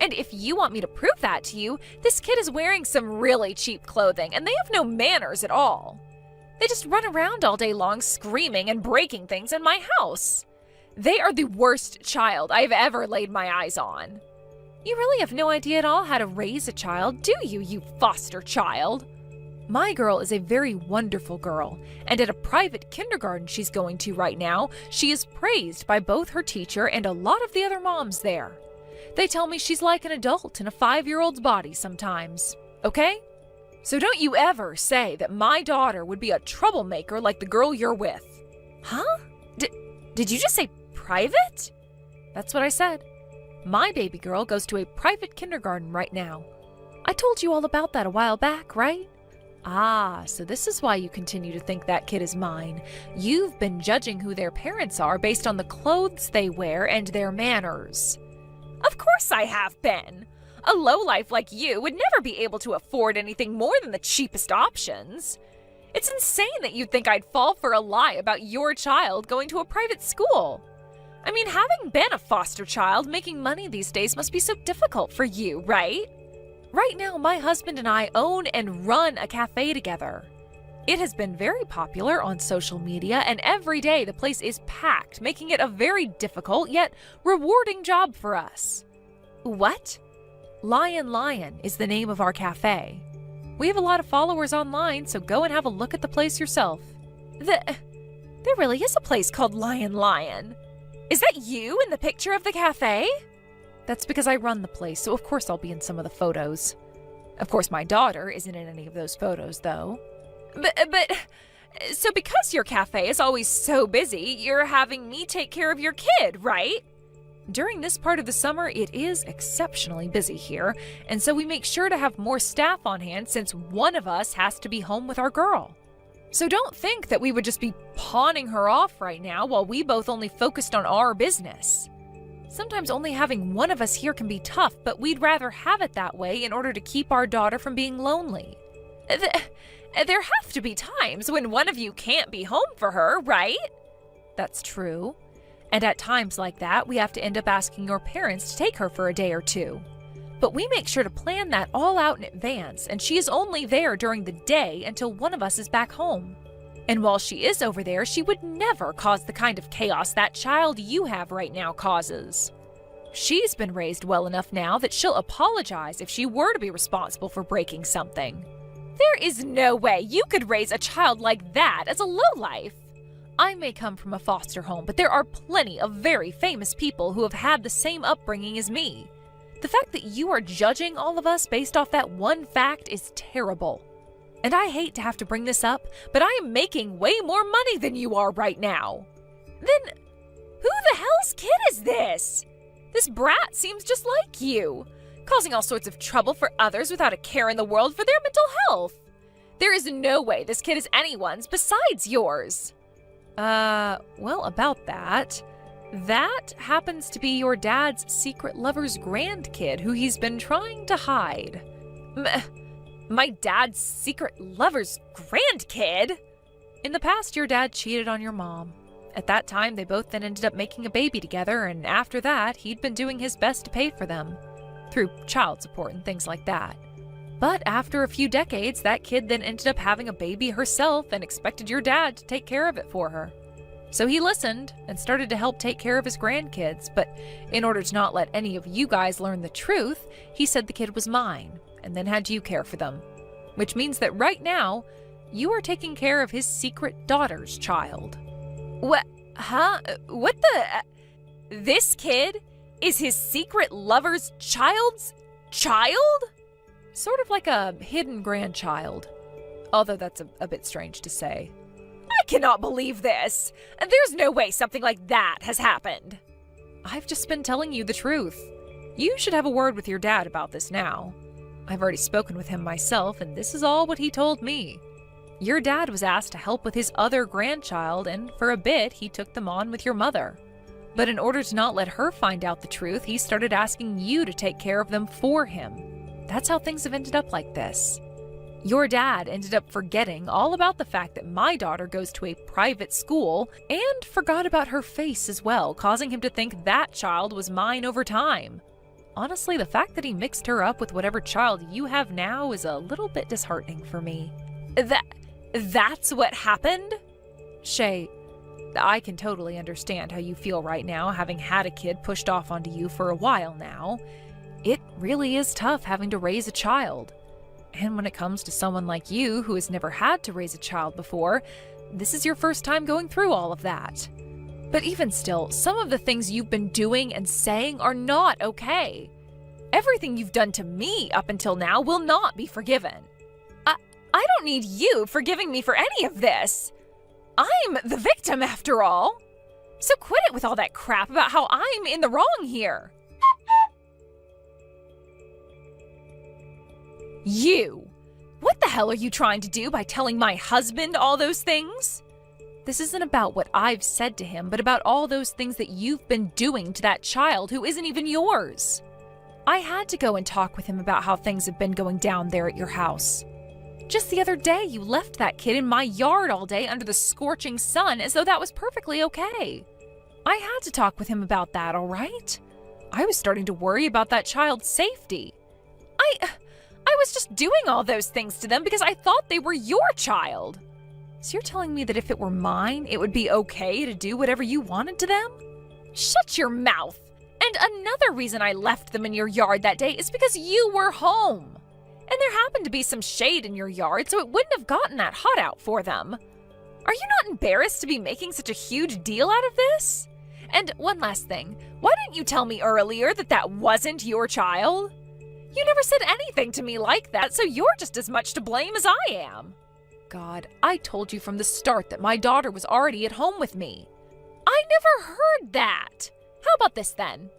And if you want me to prove that to you, this kid is wearing some really cheap clothing, and they have no manners at all. They just run around all day long screaming and breaking things in my house. They are the worst child I've ever laid my eyes on. You really have no idea at all how to raise a child, do you, you foster child? My girl is a very wonderful girl, and at a private kindergarten she's going to right now, she is praised by both her teacher and a lot of the other moms there. They tell me she's like an adult in a 5-year-old's body sometimes, okay? So don't you ever say that my daughter would be a troublemaker like the girl you're with. Huh? Did you just say private? That's what I said. My baby girl goes to a private kindergarten right now. I told you all about that a while back, right? Ah, so this is why you continue to think that kid is mine. You've been judging who their parents are based on the clothes they wear and their manners. Of course I have been. A lowlife like you would never be able to afford anything more than the cheapest options. It's insane that you'd think I'd fall for a lie about your child going to a private school. I mean, having been a foster child, making money these days must be so difficult for you, right? Right now, my husband and I own and run a cafe together. It has been very popular on social media, and every day the place is packed, making it a very difficult yet rewarding job for us. What? Lion is the name of our cafe. We have a lot of followers online, so go and have a look at the place yourself. There really is a place called Lion. Is that you in the picture of the cafe? That's because I run the place, so of course I'll be in some of the photos. Of course my daughter isn't in any of those photos, though. So because your cafe is always so busy, you're having me take care of your kid, right? During this part of the summer, it is exceptionally busy here, and so we make sure to have more staff on hand since one of us has to be home with our girl. So don't think that we would just be pawning her off right now while we both only focused on our business. Sometimes only having one of us here can be tough, but we'd rather have it that way in order to keep our daughter from being lonely. There have to be times when one of you can't be home for her, right? That's true. And at times like that, we have to end up asking your parents to take her for a day or two. But we make sure to plan that all out in advance, and she is only there during the day until one of us is back home. And while she is over there, she would never cause the kind of chaos that child you have right now causes. She's been raised well enough now that she'll apologize if she were to be responsible for breaking something. There is no way you could raise a child like that as a lowlife. I may come from a foster home, but there are plenty of very famous people who have had the same upbringing as me. The fact that you are judging all of us based off that one fact is terrible. And I hate to have to bring this up, but I am making way more money than you are right now. Then, who the hell's kid is this? This brat seems just like you, causing all sorts of trouble for others without a care in the world for their mental health. There is no way this kid is anyone's besides yours. Well, about that. That happens to be your dad's secret lover's grandkid who he's been trying to hide. My dad's secret lover's grandkid? In the past, your dad cheated on your mom. At that time, they both then ended up making a baby together, and after that, he'd been doing his best to pay for them, through child support and things like that. But after a few decades, that kid then ended up having a baby herself and expected your dad to take care of it for her. So he listened and started to help take care of his grandkids, but in order to not let any of you guys learn the truth, he said the kid was mine, and then had you care for them. Which means that right now, you are taking care of his secret daughter's child. What? Huh? What the? This kid is his secret lover's child's child? Sort of like a hidden grandchild. Although that's a bit strange to say. I cannot believe this! There's no way something like that has happened. I've just been telling you the truth. You should have a word with your dad about this now. I've already spoken with him myself, and this is all what he told me. Your dad was asked to help with his other grandchild, and for a bit, he took them on with your mother. But in order to not let her find out the truth, he started asking you to take care of them for him. That's how things have ended up like this. Your dad ended up forgetting all about the fact that my daughter goes to a private school and forgot about her face as well, causing him to think that child was mine over time. Honestly, the fact that he mixed her up with whatever child you have now is a little bit disheartening for me. That's what happened? Shay, I can totally understand how you feel right now, having had a kid pushed off onto you for a while now. It really is tough having to raise a child. And when it comes to someone like you who has never had to raise a child before, this is your first time going through all of that. But even still, some of the things you've been doing and saying are not okay. Everything you've done to me up until now will not be forgiven. I don't need you forgiving me for any of this. I'm the victim after all. So quit it with all that crap about how I'm in the wrong here. You! What the hell are you trying to do by telling my husband all those things? This isn't about what I've said to him, but about all those things that you've been doing to that child who isn't even yours. I had to go and talk with him about how things have been going down there at your house. Just the other day, you left that kid in my yard all day under the scorching sun as though that was perfectly okay. I had to talk with him about that, all right? I was starting to worry about that child's safety. I was just doing all those things to them because I thought they were your child. So you're telling me that if it were mine, it would be okay to do whatever you wanted to them? Shut your mouth. And another reason I left them in your yard that day is because you were home. And there happened to be some shade in your yard, so it wouldn't have gotten that hot out for them. Are you not embarrassed to be making such a huge deal out of this? And one last thing, why didn't you tell me earlier that that wasn't your child? You never said anything to me like that, so you're just as much to blame as I am. God, I told you from the start that my daughter was already at home with me. I never heard that. How about this then?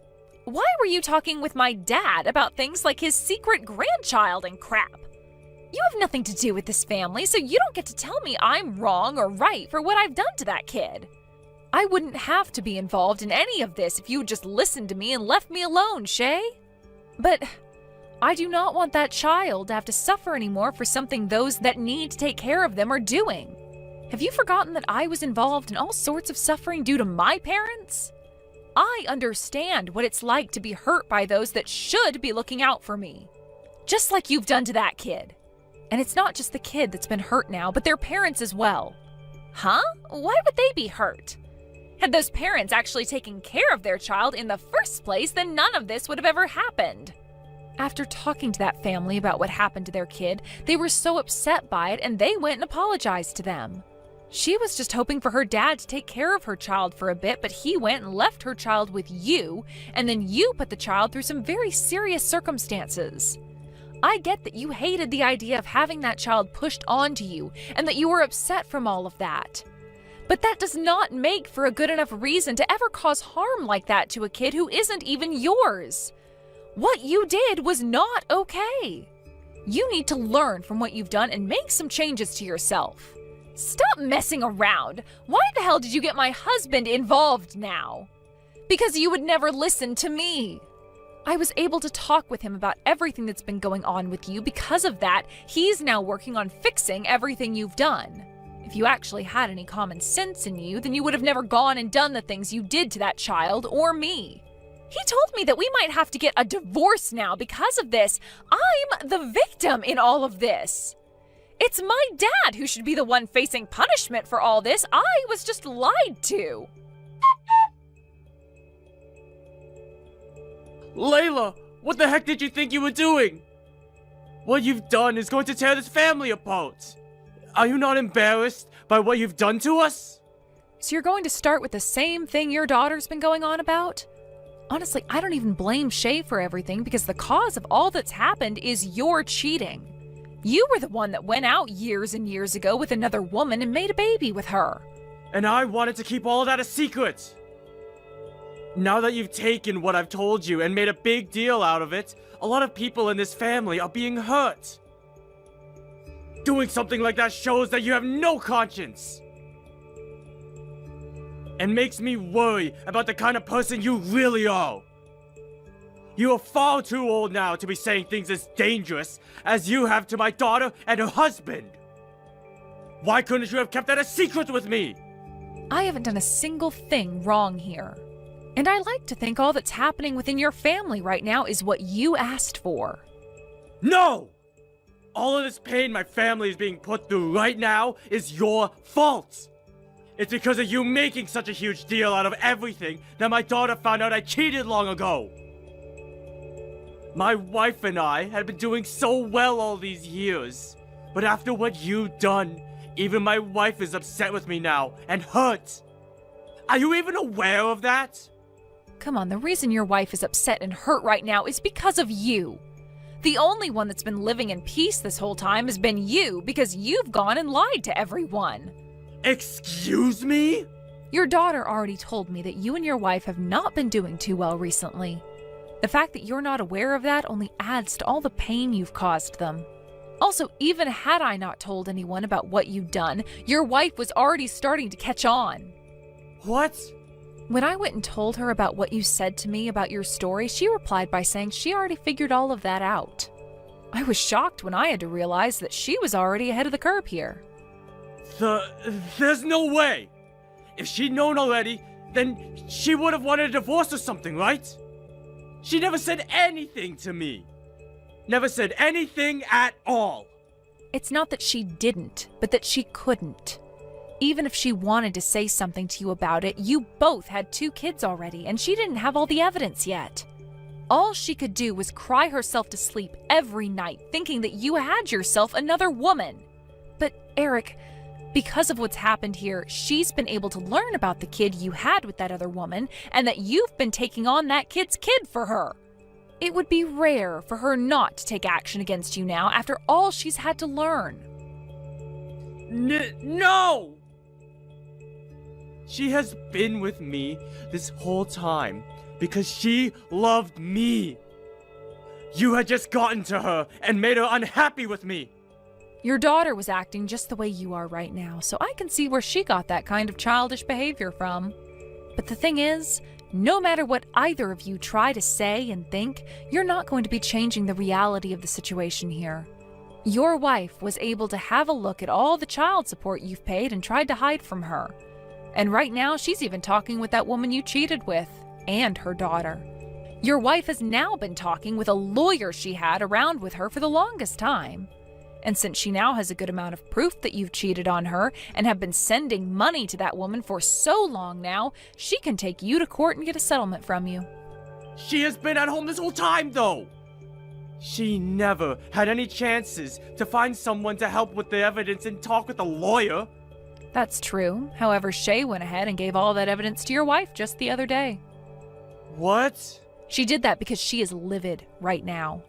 Why were you talking with my dad about things like his secret grandchild and crap? You have nothing to do with this family, so you don't get to tell me I'm wrong or right for what I've done to that kid. I wouldn't have to be involved in any of this if you had just listened to me and left me alone, Shay. But I do not want that child to have to suffer anymore for something those that need to take care of them are doing. Have you forgotten that I was involved in all sorts of suffering due to my parents? I understand what it's like to be hurt by those that should be looking out for me. Just like you've done to that kid. And it's not just the kid that's been hurt now, but their parents as well. Huh? Why would they be hurt? Had those parents actually taken care of their child in the first place, then none of this would have ever happened. After talking to that family about what happened to their kid, they were so upset by it and they went and apologized to them. She was just hoping for her dad to take care of her child for a bit, but he went and left her child with you, and then you put the child through some very serious circumstances. I get that you hated the idea of having that child pushed onto you, and that you were upset from all of that. But that does not make for a good enough reason to ever cause harm like that to a kid who isn't even yours. What you did was not okay. You need to learn from what you've done and make some changes to yourself. Stop messing around. Why the hell did you get my husband involved now? Because you would never listen to me. I was able to talk with him about everything that's been going on with you. Because of that, he's now working on fixing everything you've done. If you actually had any common sense in you, then you would have never gone and done the things you did to that child or me. He told me that we might have to get a divorce now because of this. I'm the victim in all of this. It's my dad who should be the one facing punishment for all this. I was just lied to. Layla, what the heck did you think you were doing? What you've done is going to tear this family apart. Are you not embarrassed by what you've done to us? So you're going to start with the same thing your daughter's been going on about? Honestly, I don't even blame Shay for everything because the cause of all that's happened is your cheating. You were the one that went out years and years ago with another woman and made a baby with her. And I wanted to keep all of that a secret. Now that you've taken what I've told you and made a big deal out of it, a lot of people in this family are being hurt. Doing something like that shows that you have no conscience. And makes me worry about the kind of person you really are. You are far too old now to be saying things as dangerous as you have to my daughter and her husband. Why couldn't you have kept that a secret with me? I haven't done a single thing wrong here. And I like to think all that's happening within your family right now is what you asked for. No! All of this pain my family is being put through right now is your fault. It's because of you making such a huge deal out of everything that my daughter found out I cheated long ago. My wife and I had been doing so well all these years. But after what you've done, even my wife is upset with me now and hurt. Are you even aware of that? Come on, the reason your wife is upset and hurt right now is because of you. The only one that's been living in peace this whole time has been you because you've gone and lied to everyone. Excuse me? Your daughter already told me that you and your wife have not been doing too well recently. The fact that you're not aware of that only adds to all the pain you've caused them. Also, even had I not told anyone about what you'd done, your wife was already starting to catch on. What? When I went and told her about what you said to me about your story, she replied by saying she already figured all of that out. I was shocked when I had to realize that she was already ahead of the curve here. There's no way! If she'd known already, then she would have wanted a divorce or something, right? She never said anything to me. Never said anything at all. It's not that she didn't, but that she couldn't. Even if she wanted to say something to you about it, you both had 2 kids already, and she didn't have all the evidence yet. All she could do was cry herself to sleep every night, thinking that you had yourself another woman. But Eric, because of what's happened here, she's been able to learn about the kid you had with that other woman, and that you've been taking on that kid's kid for her. It would be rare for her not to take action against you now after all she's had to learn. No! She has been with me this whole time because she loved me. You had just gotten to her and made her unhappy with me. Your daughter was acting just the way you are right now, so I can see where she got that kind of childish behavior from. But the thing is, no matter what either of you try to say and think, you're not going to be changing the reality of the situation here. Your wife was able to have a look at all the child support you've paid and tried to hide from her. And right now, she's even talking with that woman you cheated with, and her daughter. Your wife has now been talking with a lawyer she had around with her for the longest time. And since she now has a good amount of proof that you've cheated on her and have been sending money to that woman for so long now, she can take you to court and get a settlement from you. She has been at home this whole time, though. She never had any chances to find someone to help with the evidence and talk with a lawyer. That's true. However, Shay went ahead and gave all that evidence to your wife just the other day. What? She did that because she is livid right now.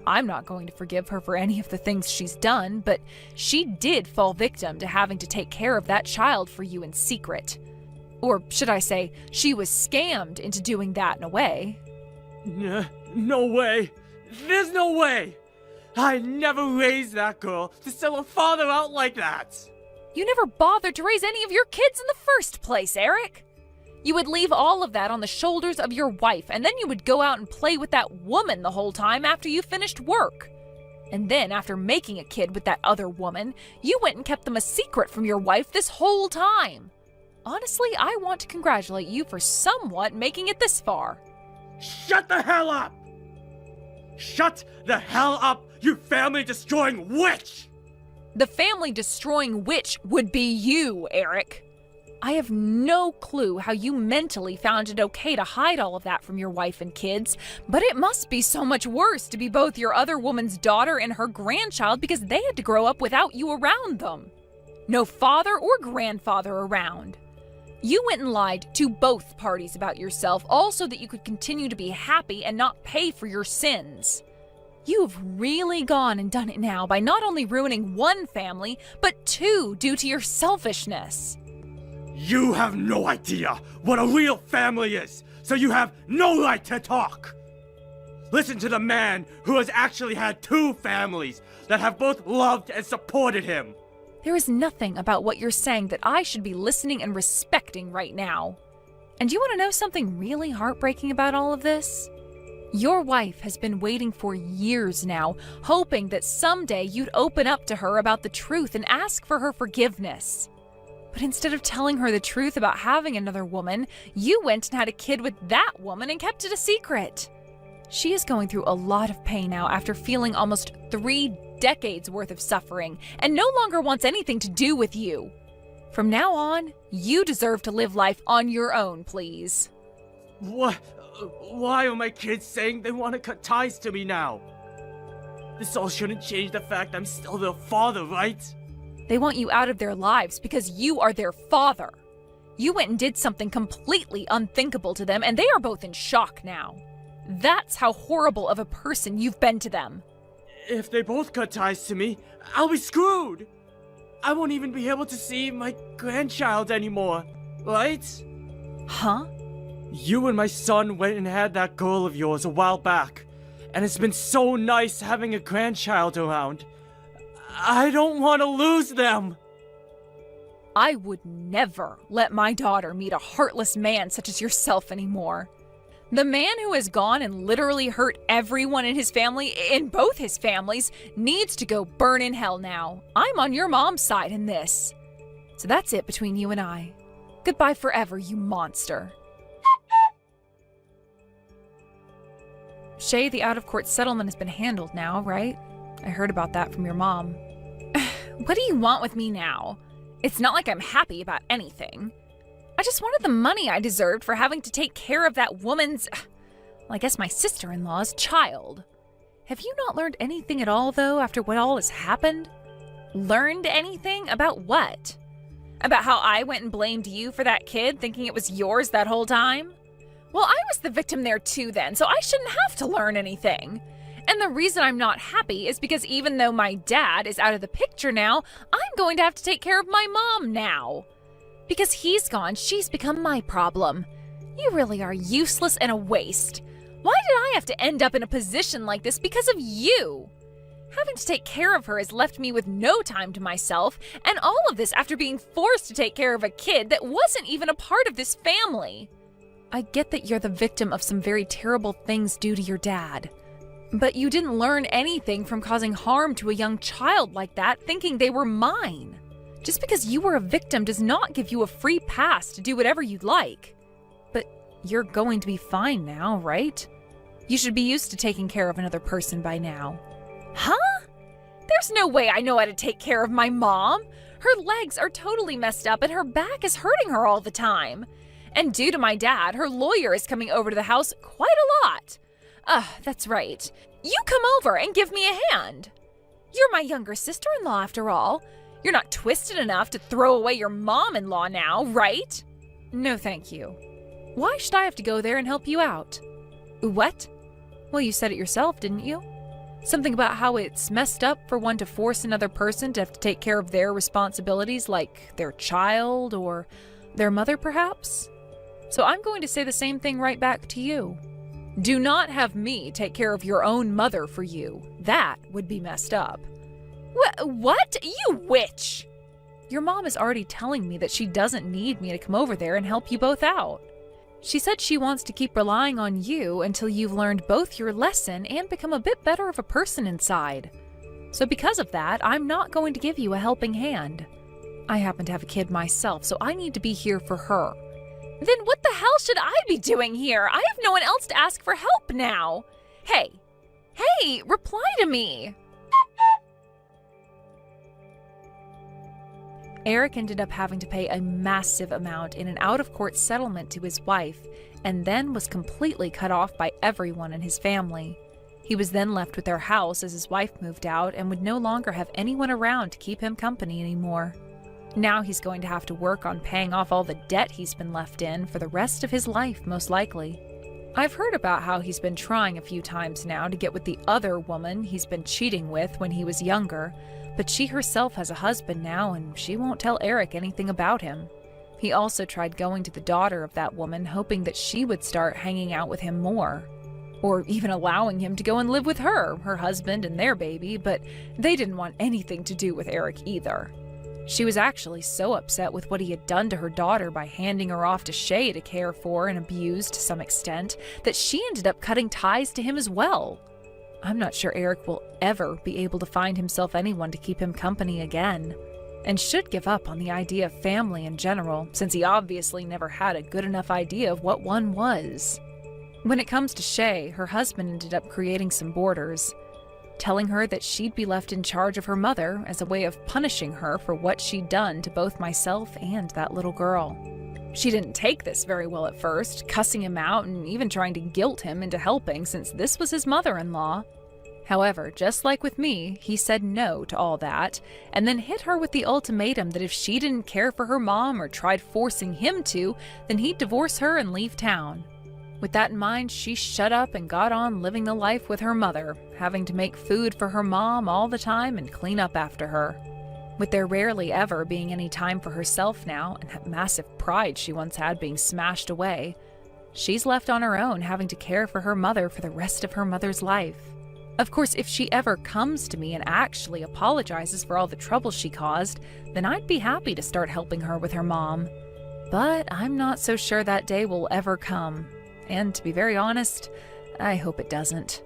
I'm not going to forgive her for any of the things she's done, but she did fall victim to having to take care of that child for you in secret. Or should I say, she was scammed into doing that in a way. No way. There's no way. I never raised that girl to sell her father out like that. You never bothered to raise any of your kids in the first place, Eric. You would leave all of that on the shoulders of your wife, and then you would go out and play with that woman the whole time after you finished work. And then, after making a kid with that other woman, you went and kept them a secret from your wife this whole time. Honestly, I want to congratulate you for somewhat making it this far. Shut the hell up! Shut the hell up, you family-destroying witch! The family-destroying witch would be you, Eric. I have no clue how you mentally found it okay to hide all of that from your wife and kids, but it must be so much worse to be both your other woman's daughter and her grandchild because they had to grow up without you around them. No father or grandfather around. You went and lied to both parties about yourself, all so that you could continue to be happy and not pay for your sins. You've really gone and done it now by not only ruining one family, but 2 due to your selfishness. You have no idea what a real family is, so you have no right to talk. Listen to the man who has actually had 2 families that have both loved and supported him. There is nothing about what you're saying that I should be listening and respecting right now. And you want to know something really heartbreaking about all of this? Your wife has been waiting for years now, hoping that someday you'd open up to her about the truth and ask for her forgiveness. But instead of telling her the truth about having another woman, you went and had a kid with that woman and kept it a secret. She is going through a lot of pain now after feeling almost 3 decades worth of suffering and no longer wants anything to do with you. From now on, you deserve to live life on your own, please. What? Why are my kids saying they want to cut ties to me now? This all shouldn't change the fact I'm still their father, right? They want you out of their lives because you are their father. You went and did something completely unthinkable to them, and they are both in shock now. That's how horrible of a person you've been to them. If they both cut ties to me, I'll be screwed. I won't even be able to see my grandchild anymore, right? Huh? You and my son went and had that girl of yours a while back, and it's been so nice having a grandchild around. I don't want to lose them. I would never let my daughter meet a heartless man such as yourself anymore. The man who has gone and literally hurt everyone in his family, in both his families, needs to go burn in hell now. I'm on your mom's side in this. So that's it between you and I. Goodbye forever, you monster. Shay, the out-of-court settlement has been handled now, right? I heard about that from your mom. What do you want with me now? It's not like I'm happy about anything. I just wanted the money I deserved for having to take care of that woman's, well, I guess my sister-in-law's child. Have you not learned anything at all, though, after what all has happened? Learned anything? About what? About how I went and blamed you for that kid, thinking it was yours that whole time? Well, I was the victim there too then, so I shouldn't have to learn anything. And the reason I'm not happy is because even though my dad is out of the picture now, I'm going to have to take care of my mom now. Because he's gone, she's become my problem. You really are useless and a waste. Why did I have to end up in a position like this because of you? Having to take care of her has left me with no time to myself, and all of this after being forced to take care of a kid that wasn't even a part of this family. I get that you're the victim of some very terrible things due to your dad. But you didn't learn anything from causing harm to a young child like that, thinking they were mine. Just because you were a victim does not give you a free pass to do whatever you'd like. But you're going to be fine now, right? You should be used to taking care of another person by now. Huh? There's no way I know how to take care of my mom. Her legs are totally messed up and her back is hurting her all the time. And due to my dad, her lawyer is coming over to the house quite a lot. That's right. You come over and give me a hand. You're my younger sister-in-law after all. You're not twisted enough to throw away your mom-in-law now, right? No, thank you. Why should I have to go there and help you out? What? Well, you said it yourself, didn't you? Something about how it's messed up for one to force another person to have to take care of their responsibilities, like their child or their mother, perhaps? So I'm going to say the same thing right back to you. Do not have me take care of your own mother for you. That would be messed up. What? You witch! Your mom is already telling me that she doesn't need me to come over there and help you both out. She said she wants to keep relying on you until you've learned both your lesson and become a bit better of a person inside. So because of that, I'm not going to give you a helping hand. I happen to have a kid myself, so I need to be here for her. Then what the hell should I be doing here? I have no one else to ask for help now. Hey, reply to me. Eric ended up having to pay a massive amount in an out-of-court settlement to his wife, and then was completely cut off by everyone in his family. He was then left with their house as his wife moved out and would no longer have anyone around to keep him company anymore. Now he's going to have to work on paying off all the debt he's been left in for the rest of his life, most likely. I've heard about how he's been trying a few times now to get with the other woman he's been cheating with when he was younger, but she herself has a husband now and she won't tell Eric anything about him. He also tried going to the daughter of that woman, hoping that she would start hanging out with him more. Or even allowing him to go and live with her husband and their baby, but they didn't want anything to do with Eric either. She was actually so upset with what he had done to her daughter by handing her off to Shay to care for and abuse to some extent, that she ended up cutting ties to him as well. I'm not sure Eric will ever be able to find himself anyone to keep him company again, and should give up on the idea of family in general, since he obviously never had a good enough idea of what one was. When it comes to Shay, her husband ended up creating some borders, telling her that she'd be left in charge of her mother as a way of punishing her for what she'd done to both myself and that little girl. She didn't take this very well at first, cussing him out and even trying to guilt him into helping since this was his mother-in-law. However, just like with me, he said no to all that, and then hit her with the ultimatum that if she didn't care for her mom or tried forcing him to, then he'd divorce her and leave town. With that in mind, she shut up and got on living the life with her mother, having to make food for her mom all the time and clean up after her. With there rarely ever being any time for herself now, and that massive pride she once had being smashed away, she's left on her own having to care for her mother for the rest of her mother's life. Of course, if she ever comes to me and actually apologizes for all the trouble she caused, then I'd be happy to start helping her with her mom. But I'm not so sure that day will ever come. And to be very honest, I hope it doesn't.